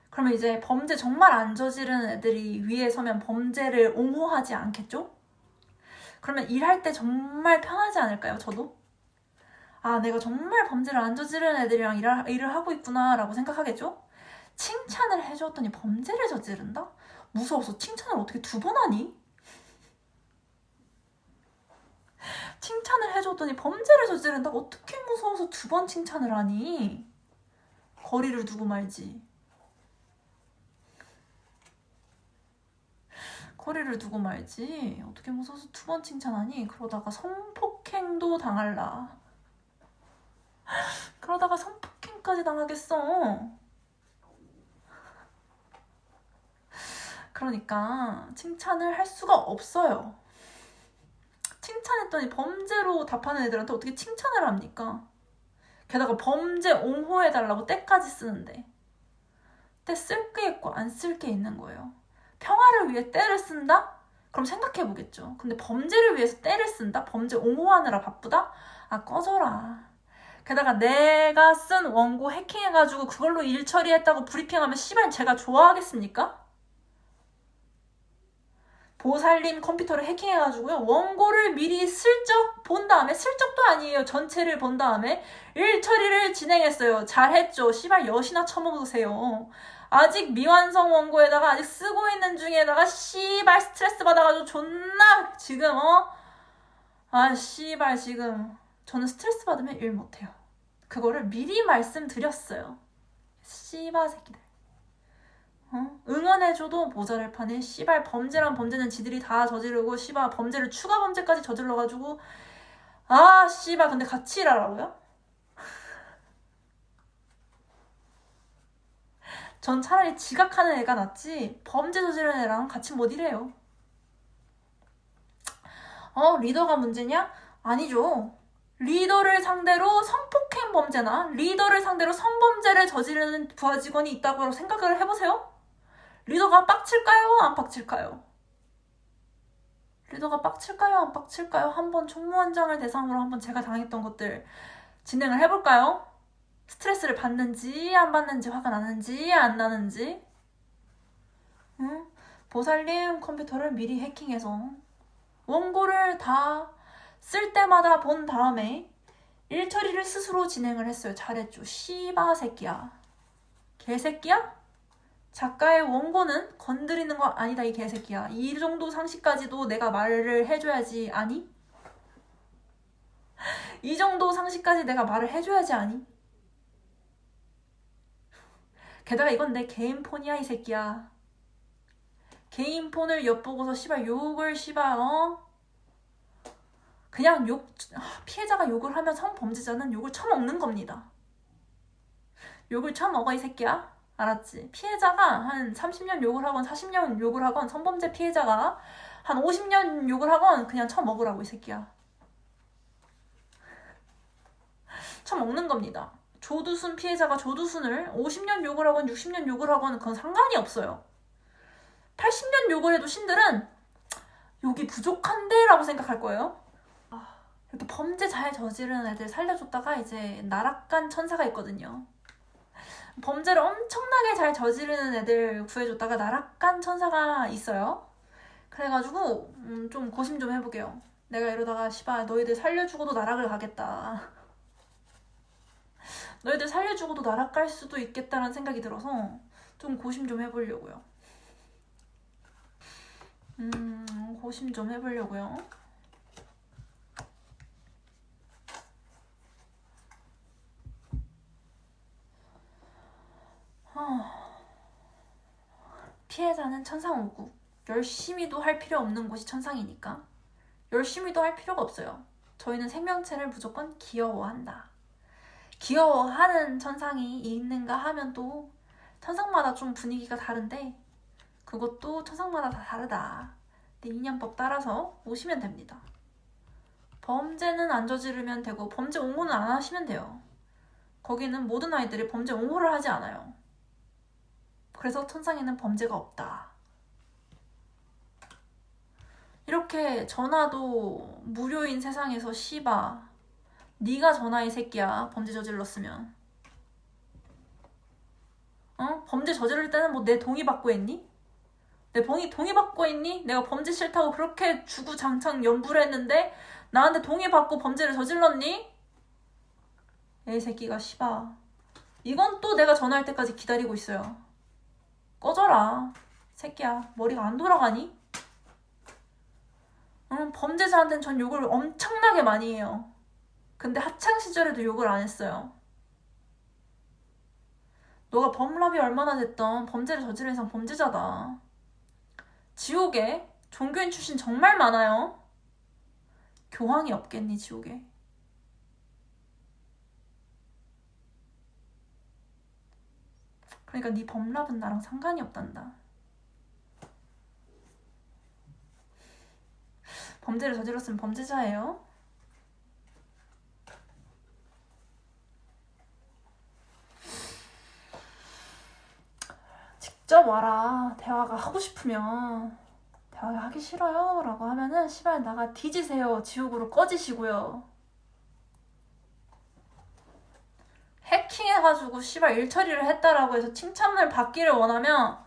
그러면 이제 범죄 정말 안 저지르는 애들이 위에 서면 범죄를 옹호하지 않겠죠? 그러면 일할 때 정말 편하지 않을까요? 저도? 아, 내가 정말 범죄를 안 저지르는 애들이랑 일을 하고 있구나 라고 생각하겠죠? 칭찬을 해줬더니 범죄를 저지른다? 무서워서 칭찬을 어떻게 2번 하니? 칭찬을 해줬더니 범죄를 저지른다? 어떻게 무서워서 2번 칭찬을 하니? 거리를 두고 말지. 거리를 두고 말지. 어떻게 무서워서 2번 칭찬하니? 그러다가 성폭행도 당할라. 그러다가 성폭행까지 당하겠어. 그러니까 칭찬을 할 수가 없어요. 칭찬했더니 범죄로 답하는 애들한테 어떻게 칭찬을 합니까? 게다가 범죄 옹호해달라고 때까지 쓰는데 때 쓸 게 있고 안 쓸 게 있는 거예요. 평화를 위해 때를 쓴다? 그럼 생각해보겠죠. 근데 범죄를 위해서 때를 쓴다? 범죄 옹호하느라 바쁘다? 아, 꺼져라. 게다가 내가 쓴 원고 해킹해가지고 그걸로 일 처리했다고 브리핑하면 씨발 제가 좋아하겠습니까? 보살님 컴퓨터를 해킹해가지고요. 원고를 미리 슬쩍 본 다음에, 슬쩍도 아니에요. 전체를 본 다음에 일 처리를 진행했어요. 잘했죠. 씨발 여시나 처먹으세요. 아직 미완성 원고에다가 아직 쓰고 있는 중에다가 씨발 스트레스 받아가지고 존나 지금 아 씨발 지금 저는 스트레스 받으면 일 못해요. 그거를 미리 말씀드렸어요. 씨발 새끼들. 응원해줘도 모자랄 판에 씨발 범죄란 범죄는 지들이 다 저지르고 씨발 범죄를 추가 범죄까지 저질러가지고 아 씨발 근데 같이 일하라고요? 전 차라리 지각하는 애가 낫지 범죄 저지르는 애랑 같이 못 일해요. 리더가 문제냐? 아니죠. 리더를 상대로 성폭행 범죄나 리더를 상대로 성범죄를 저지르는 부하 직원이 있다고 생각을 해보세요. 리더가 빡칠까요? 안 빡칠까요? 리더가 빡칠까요? 안 빡칠까요? 한번 총무원장을 대상으로 한번 제가 당했던 것들 진행을 해볼까요? 스트레스를 받는지 안 받는지 화가 나는지 안 나는지 응? 보살님 컴퓨터를 미리 해킹해서 원고를 다 쓸 때마다 본 다음에 일 처리를 스스로 진행을 했어요. 잘했죠. 씨바 새끼야. 개새끼야? 작가의 원고는 건드리는 거 아니다 이 개새끼야. 이 정도 상식까지도 내가 말을 해줘야지 아니? 이 정도 상식까지 내가 말을 해줘야지 아니? 게다가 이건 내 개인 폰이야 이 새끼야. 개인 폰을 엿보고서 씨발 욕을 씨발 그냥 피해자가 욕을 하면 성범죄자는 욕을 처먹는 겁니다. 욕을 처먹어 이 새끼야. 알았지? 피해자가 한 30년 욕을 하건 40년 욕을 하건 성범죄 피해자가 한 50년 욕을 하건 그냥 처먹으라고 이 새끼야. 처먹는 겁니다. 조두순 피해자가 조두순을 50년 욕을 하건 60년 욕을 하건 그건 상관이 없어요. 80년 욕을 해도 신들은 욕이 부족한데? 라고 생각할 거예요. 이렇게 범죄 잘 저지르는 애들 살려줬다가 이제 나락간 천사가 있거든요. 범죄를 엄청나게 잘 저지르는 애들 구해줬다가 나락간 천사가 있어요. 그래가지고 좀 고심 좀 해보게요. 내가 이러다가 씨발 너희들 살려주고도 나락을 가겠다. 너희들 살려주고도 나락 갈 수도 있겠다라는 생각이 들어서 좀 고심 좀 해보려고요. 고심 좀 해보려고요. 피해자는 천상오구. 열심히도 할 필요 없는 곳이 천상이니까 열심히도 할 필요가 없어요. 저희는 생명체를 무조건 귀여워한다. 귀여워하는 천상이 있는가 하면 또 천상마다 좀 분위기가 다른데 그것도 천상마다 다 다르다. 근데 인연법 따라서 오시면 됩니다. 범죄는 안 저지르면 되고 범죄 옹호는 안 하시면 돼요. 거기는 모든 아이들이 범죄 옹호를 하지 않아요. 그래서 천상에는 범죄가 없다. 이렇게 전화도 무료인 세상에서 씨바 네가 전화 이 새끼야. 범죄 저질렀으면. 범죄 저지를 때는 뭐 내 동의 받고 했니? 내 동의 받고 했니? 내가 범죄 싫다고 그렇게 주구장창 연부를 했는데 나한테 동의 받고 범죄를 저질렀니? 에이 새끼가 씨바. 이건 또 내가 전화할 때까지 기다리고 있어요. 꺼져라. 새끼야. 머리가 안 돌아가니? 범죄자한테는 전 욕을 엄청나게 많이 해요. 근데 학창시절에도 욕을 안 했어요. 너가 범람이 얼마나 됐던 범죄를 저지른 이상 범죄자다. 지옥에 종교인 출신 정말 많아요. 교황이 없겠니 지옥에? 그러니까 네 범람은 나랑 상관이 없단다. 범죄를 저질렀으면 범죄자예요. 직접 와라. 대화가 하고 싶으면. 대화가 하기 싫어요 라고 하면은 시발 나가 뒤지세요. 지옥으로 꺼지시고요. 해킹해가지고 시발 일 처리를 했다라고 해서 칭찬을 받기를 원하면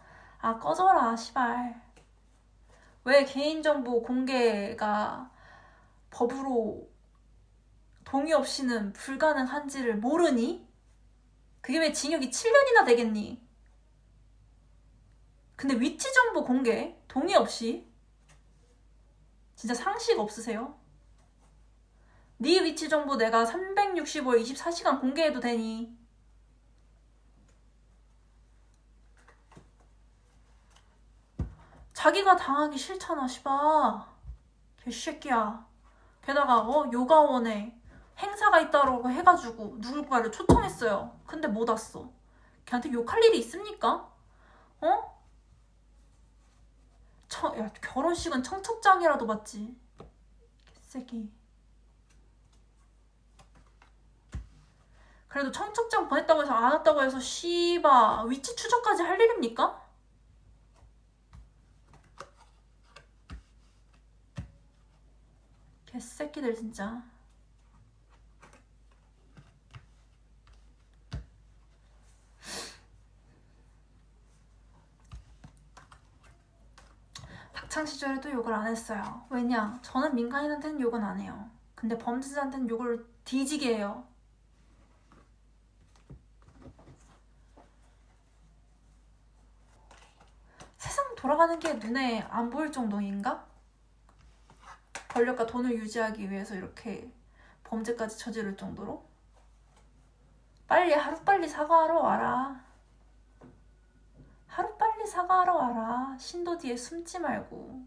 아 꺼져라 시발. 왜 개인정보 공개가 법으로 동의 없이는 불가능한지를 모르니? 그게 왜 징역이 7년이나 되겠니? 근데 위치정보 공개 동의 없이 진짜 상식 없으세요? 네 위치정보 내가 365일 24시간 공개해도 되니? 자기가 당하기 싫잖아 씨바. 개새끼야. 게다가 요가원에 행사가 있다고 해가지고 누굴가를 초청했어요. 근데 못 왔어. 걔한테 욕할 일이 있습니까? 야, 결혼식은 청첩장이라도 받지. 개새끼. 그래도 청첩장 보냈다고 해서 안 왔다고 해서 씨바 위치 추적까지 할 일입니까? 개새끼들 진짜. 학창시절에도 욕을 안 했어요. 왜냐? 저는 민간인한테는 욕은 안 해요. 근데 범죄자한테는 욕을 뒤지게 해요. 세상 돌아가는 게 눈에 안 보일 정도인가? 권력과 돈을 유지하기 위해서 이렇게 범죄까지 저지를 정도로? 하루빨리 사과하러 와라. 하루빨리 사과하러 와라. 신도 뒤에 숨지 말고.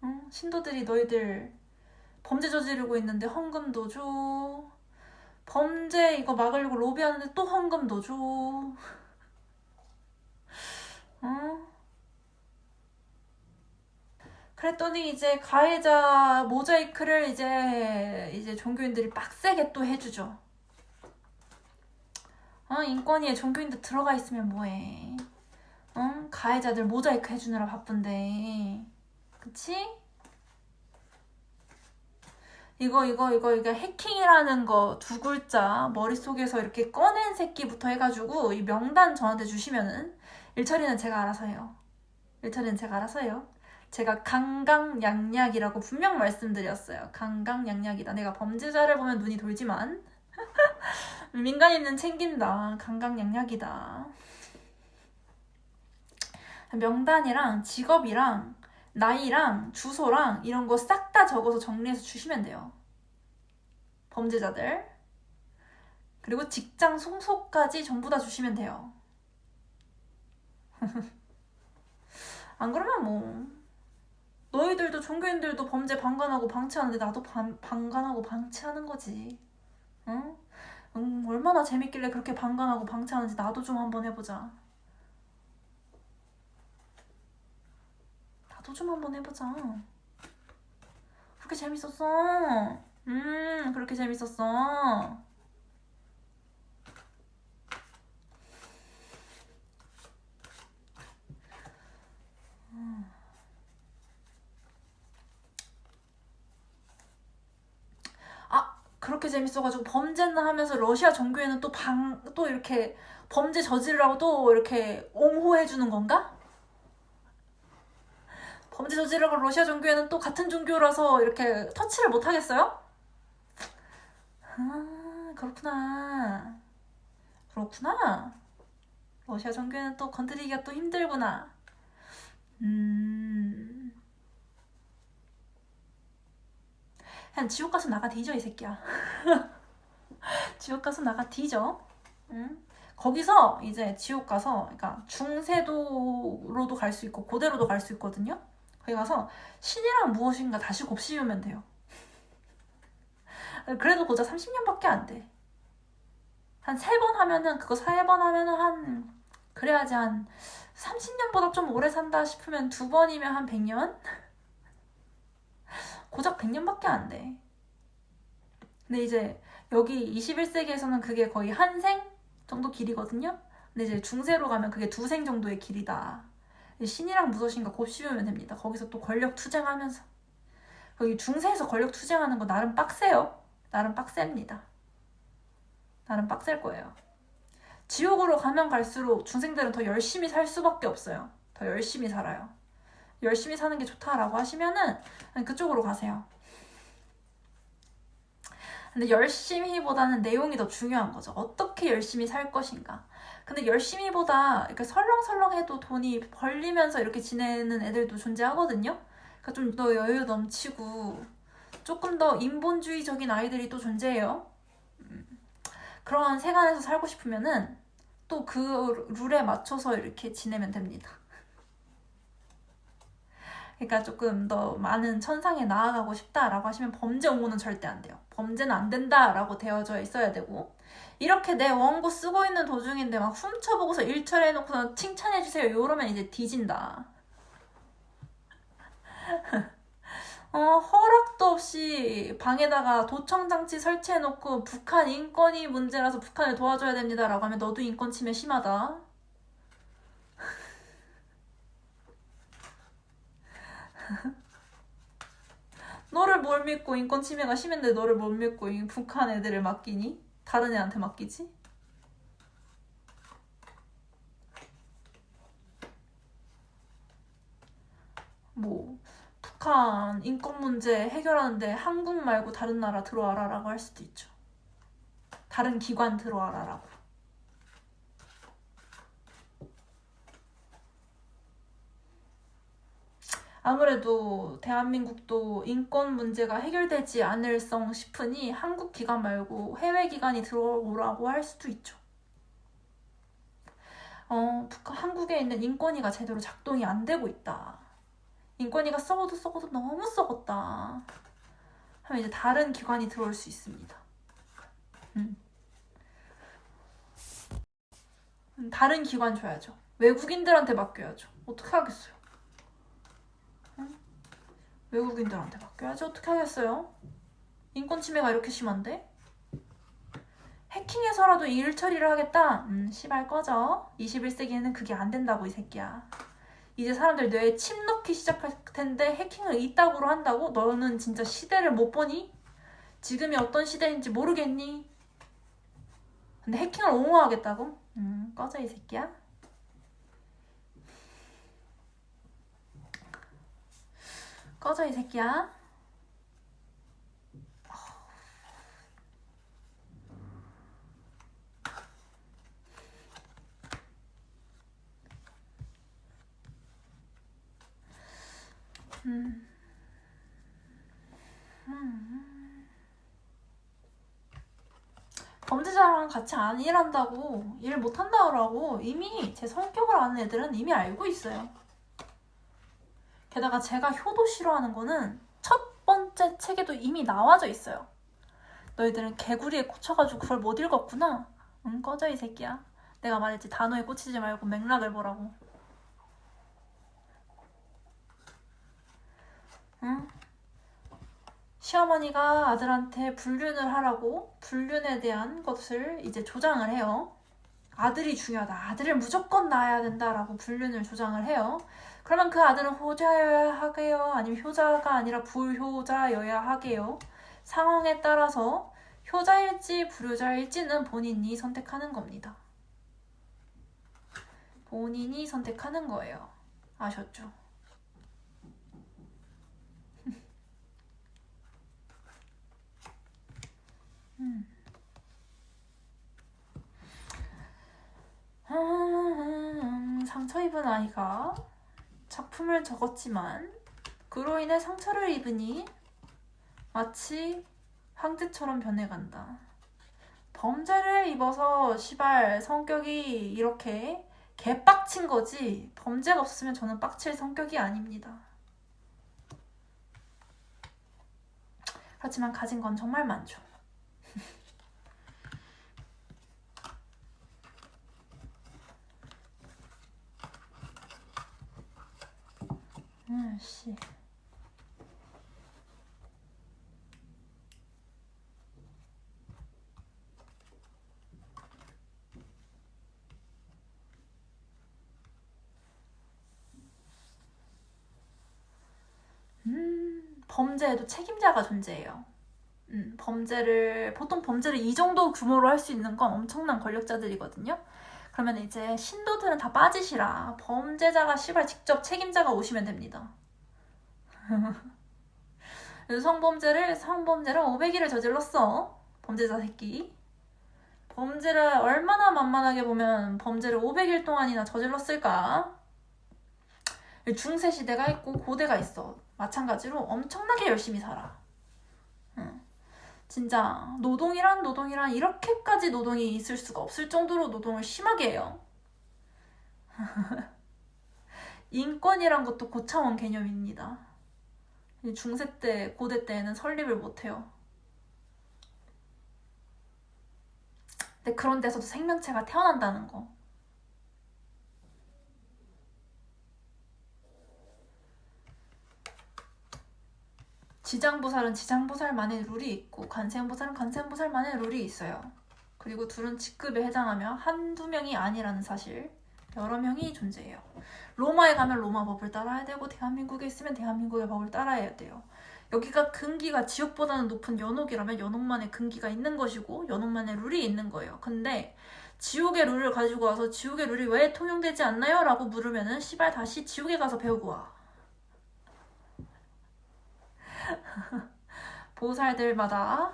응? 신도들이 너희들 범죄 저지르고 있는데 헌금도 줘. 범죄 이거 막으려고 로비하는데 또 헌금도 줘. 응? 그랬더니 이제 가해자 모자이크를 이제 종교인들이 빡세게 또 해주죠. 인권위에 종교인들 들어가 있으면 뭐해? 가해자들 모자이크 해주느라 바쁜데, 그치? 이거 해킹이라는 거 두 글자 머릿속에서 이렇게 꺼낸 새끼부터 해가지고 이 명단 저한테 주시면은 일처리는 제가 알아서 해요. 제가 강강약약이라고 분명 말씀드렸어요. 강강약약이다. 내가 범죄자를 보면 눈이 돌지만 민간인은 챙긴다. 강강약약이다. 명단이랑 직업이랑 나이랑 주소랑 이런 거 싹 다 적어서 정리해서 주시면 돼요. 범죄자들. 그리고 직장 송소까지 전부 다 주시면 돼요. 안 그러면 뭐 너희들도 종교인들도 범죄 방관하고 방치하는데 나도 방관하고 방치하는 거지. 응? 얼마나 재밌길래 그렇게 방관하고 방치하는지 나도 좀 한번 해보자. 그렇게 재밌었어. 그렇게 재밌었어. 그렇게 재밌어가지고 범죄는 하면서 러시아 정교회는 또 이렇게 범죄 저지르라고 또 이렇게 옹호해주는 건가? 범죄 저지르고 러시아 종교에는 또 같은 종교라서 이렇게 터치를 못 하겠어요? 아, 그렇구나. 그렇구나. 러시아 종교에는 또 건드리기가 또 힘들구나. 그냥 지옥 가서 나가 뒤져, 이 새끼야. 지옥 가서 나가 뒤져. 응? 거기서 이제 지옥 가서, 그러니까 중세도로도 갈 수 있고 고대로도 갈 수 있거든요. 거기 가서 신이란 무엇인가 다시 곱씹으면 돼요. 그래도 고작 30년밖에 안 돼. 한 3번 하면은, 그거 3번 하면은 그래야지 한 30년보다 좀 오래 산다 싶으면 2번이면 한 100년? 고작 100년밖에 안 돼. 근데 이제 여기 21세기에서는 그게 거의 한 생 정도 길이거든요. 근데 이제 중세로 가면 그게 2생 정도의 길이다. 신이랑 무엇인가 곱씹으면 됩니다. 거기서 또 권력 투쟁하면서. 거기 중세에서 권력 투쟁하는 거 나름 빡세요. 나름 빡셉니다. 나름 빡셀 거예요. 지옥으로 가면 갈수록 중생들은 더 열심히 살 수밖에 없어요. 더 열심히 살아요. 열심히 사는 게 좋다라고 하시면은 그쪽으로 가세요. 근데 열심히보다는 내용이 더 중요한 거죠. 어떻게 열심히 살 것인가. 근데 열심히보다 이렇게 설렁설렁해도 돈이 벌리면서 이렇게 지내는 애들도 존재하거든요. 그러니까 좀 더 여유 넘치고 조금 더 인본주의적인 아이들이 또 존재해요. 그런 세간에서 살고 싶으면은 또 그 룰에 맞춰서 이렇게 지내면 됩니다. 그러니까 조금 더 많은 천상에 나아가고 싶다라고 하시면 범죄 옹호는 절대 안 돼요. 범죄는 안 된다라고 되어져 있어야 되고, 이렇게 내 원고 쓰고 있는 도중인데 막 훔쳐보고서 일처리해놓고서 칭찬해주세요 이러면 이제 뒤진다. 허락도 없이 방에다가 도청장치 설치해놓고 북한 인권이 문제라서 북한을 도와줘야 됩니다라고 하면 너도 인권 침해 심하다. 너를 뭘 믿고 인권 침해가 심한데 너를 뭘 믿고 이 북한 애들을 맡기니? 다른 애한테 맡기지? 뭐 북한 인권 문제 해결하는데 한국 말고 다른 나라 들어와라라고 할 수도 있죠. 다른 기관 들어와라라고. 아무래도 대한민국도 인권 문제가 해결되지 않을성 싶으니 한국 기관 말고 해외 기관이 들어오라고 할 수도 있죠. 한국에 있는 인권위가 제대로 작동이 안 되고 있다. 인권위가 썩어도 너무 썩었다. 하면 이제 다른 기관이 들어올 수 있습니다. 다른 기관 줘야죠. 외국인들한테 맡겨야죠. 어떻게 하겠어요? 외국인들한테 맡겨야지 어떻게 하겠어요? 인권 침해가 이렇게 심한데? 해킹해서라도 일 처리를 하겠다? 씨발 꺼져. 21세기에는 그게 안 된다고 이 새끼야. 이제 사람들 뇌에 칩 넣기 시작할 텐데 해킹을 이따구로 한다고? 너는 진짜 시대를 못 보니? 지금이 어떤 시대인지 모르겠니? 근데 해킹을 옹호하겠다고? 꺼져 이 새끼야. 꺼져 이 새끼야. 범죄자랑 같이 안 일한다고, 일 못한다고 이미 제 성격을 아는 애들은 이미 알고 있어요. 게다가 제가 효도 싫어하는 거는 첫 번째 책에도 이미 나와져 있어요. 너희들은 개구리에 꽂혀가지고 그걸 못 읽었구나? 응, 꺼져 이 새끼야. 내가 말했지, 단어에 꽂히지 말고 맥락을 보라고. 응? 시어머니가 아들한테 불륜을 하라고 불륜에 대한 것을 이제 조장을 해요. 아들이 중요하다. 아들을 무조건 낳아야 된다라고 불륜을 조장을 해요. 그러면 그 아들은 호자여야 하게요? 아니면 효자가 아니라 불효자여야 하게요? 상황에 따라서 효자일지 불효자일지는 본인이 선택하는 겁니다. 본인이 선택하는 거예요. 아셨죠? 상처 입은 아이가 작품을 적었지만 그로 인해 상처를 입으니 마치 황제처럼 변해간다. 범죄를 입어서 시발 성격이 이렇게 개빡친 거지 범죄가 없었으면 저는 빡칠 성격이 아닙니다. 그렇지만 가진 건 정말 많죠. 씨. 범죄에도 책임자가 존재해요. 보통 범죄를 이 정도 규모로 할 수 있는 건 엄청난 권력자들이거든요. 그러면 이제 신도들은 다 빠지시라. 범죄자가 시발 직접 책임자가 오시면 됩니다. 성범죄를 500일을 저질렀어. 범죄자 새끼. 범죄를 얼마나 만만하게 보면 범죄를 500일 동안이나 저질렀을까? 중세 시대가 있고 고대가 있어. 마찬가지로 엄청나게 열심히 살아. 진짜 노동이란 이렇게까지 노동이 있을 수가 없을 정도로 노동을 심하게 해요. 인권이란 것도 고차원 개념입니다. 중세 때, 고대 때에는 설립을 못해요. 근데 그런 데서도 생명체가 태어난다는 거. 지장보살은 지장보살만의 룰이 있고 관세음보살은 관세음보살만의 룰이 있어요. 그리고 둘은 직급에 해당하며 한두 명이 아니라는 사실, 여러 명이 존재해요. 로마에 가면 로마 법을 따라야 되고 대한민국에 있으면 대한민국의 법을 따라야 돼요. 여기가 근기가 지옥보다는 높은 연옥이라면 연옥만의 근기가 있는 것이고 연옥만의 룰이 있는 거예요. 근데 지옥의 룰을 가지고 와서 지옥의 룰이 왜 통용되지 않나요? 라고 물으면은 시발 다시 지옥에 가서 배우고 와. 보살들마다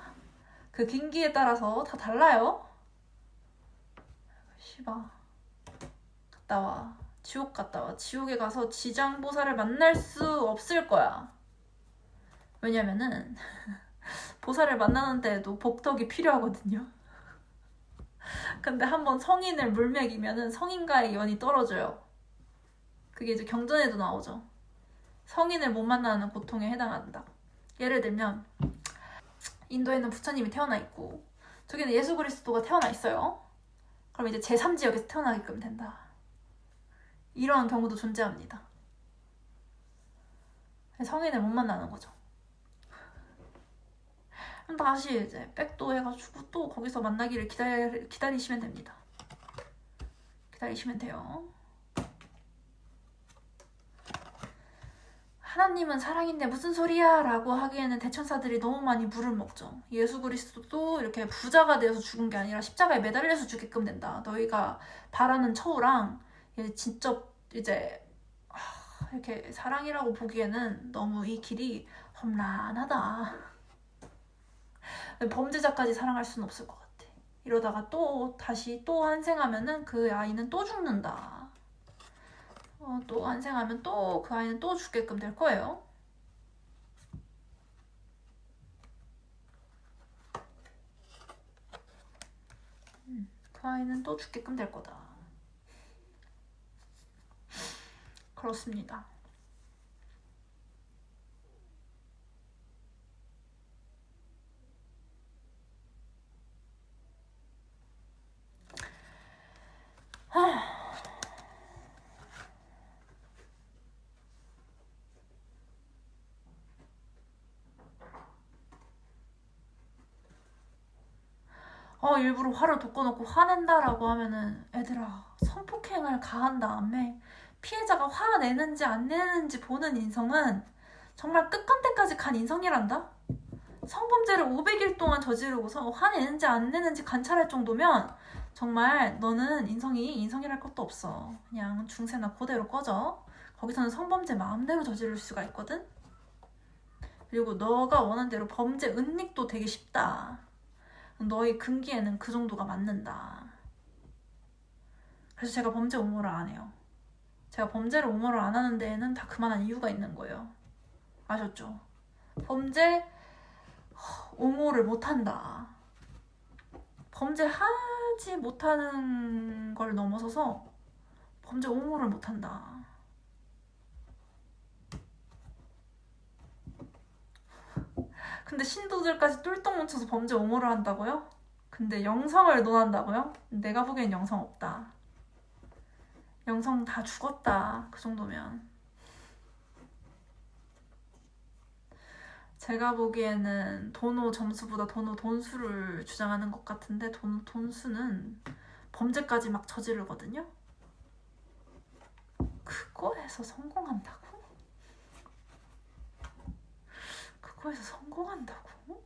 그 근기에 따라서 다 달라요. 시발 갔다 와. 지옥 갔다 와. 지옥에 가서 지장보살을 만날 수 없을 거야. 왜냐면은 보살을 만나는 데에도 복덕이 필요하거든요. 근데 한번 성인을 물먹이면은 성인과의 연이 떨어져요. 그게 이제 경전에도 나오죠. 성인을 못 만나는 고통에 해당한다. 예를 들면 인도에는 부처님이 태어나 있고 저기는 예수 그리스도가 태어나 있어요. 그럼 이제 제3지역에서 태어나게끔 된다. 이런 경우도 존재합니다. 성인을 못 만나는 거죠. 그럼 다시 이제 백도 해가지고 또 거기서 만나기를 기다리시면 됩니다. 기다리시면 돼요. 하나님은 사랑인데 무슨 소리야? 라고 하기에는 대천사들이 너무 많이 물을 먹죠. 예수 그리스도도 이렇게 부자가 되어서 죽은 게 아니라 십자가에 매달려서 죽게끔 된다. 너희가 바라는 처우랑 직접 이제 이렇게 사랑이라고 보기에는 너무 이 길이 험난하다. 범죄자까지 사랑할 수는 없을 것 같아. 이러다가 또 다시 또 환생하면은 그 아이는 또 죽는다. 또 환생하면 또 그 아이는 또 죽게끔 될 거예요. 그 아이는 또 죽게끔 될 거다. 그렇습니다. 일부러 화를 돋궈놓고 화낸다라고 하면은 애들아 성폭행을 가한 다음에 피해자가 화가 내는지 안 내는지 보는 인성은 정말 끝간때까지 간 인성이란다? 성범죄를 500일 동안 저지르고서 화내는지 안 내는지 관찰할 정도면 정말 너는 인성이랄 것도 없어. 그냥 중세나 고대로 꺼져. 거기서는 성범죄 마음대로 저지를 수가 있거든. 그리고 너가 원하는 대로 범죄 은닉도 되게 쉽다. 너의 금기에는 그 정도가 맞는다. 그래서 제가 범죄 옹호를 안 해요. 제가 범죄를 옹호를 안 하는 데에는 다 그만한 이유가 있는 거예요. 아셨죠? 범죄 옹호를 못한다. 범죄하지 못하는 걸 넘어서서 범죄 옹호를 못한다. 근데 신도들까지 똘똘 뭉쳐서 범죄 옹호를 한다고요? 근데 영성을 논한다고요? 내가 보기엔 영성 없다. 영성 다 죽었다. 그 정도면. 제가 보기에는 도노 점수보다 도노 돈수를 주장하는 것 같은데 도노 돈수는 범죄까지 막 저지르거든요? 그거에서 성공한다고? 그거에서 성공한다고?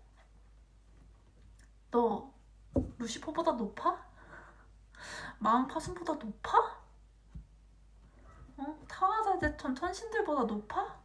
너 루시퍼보다 높아? 마음파순보다 높아? 타와자 대천 천신들보다 높아?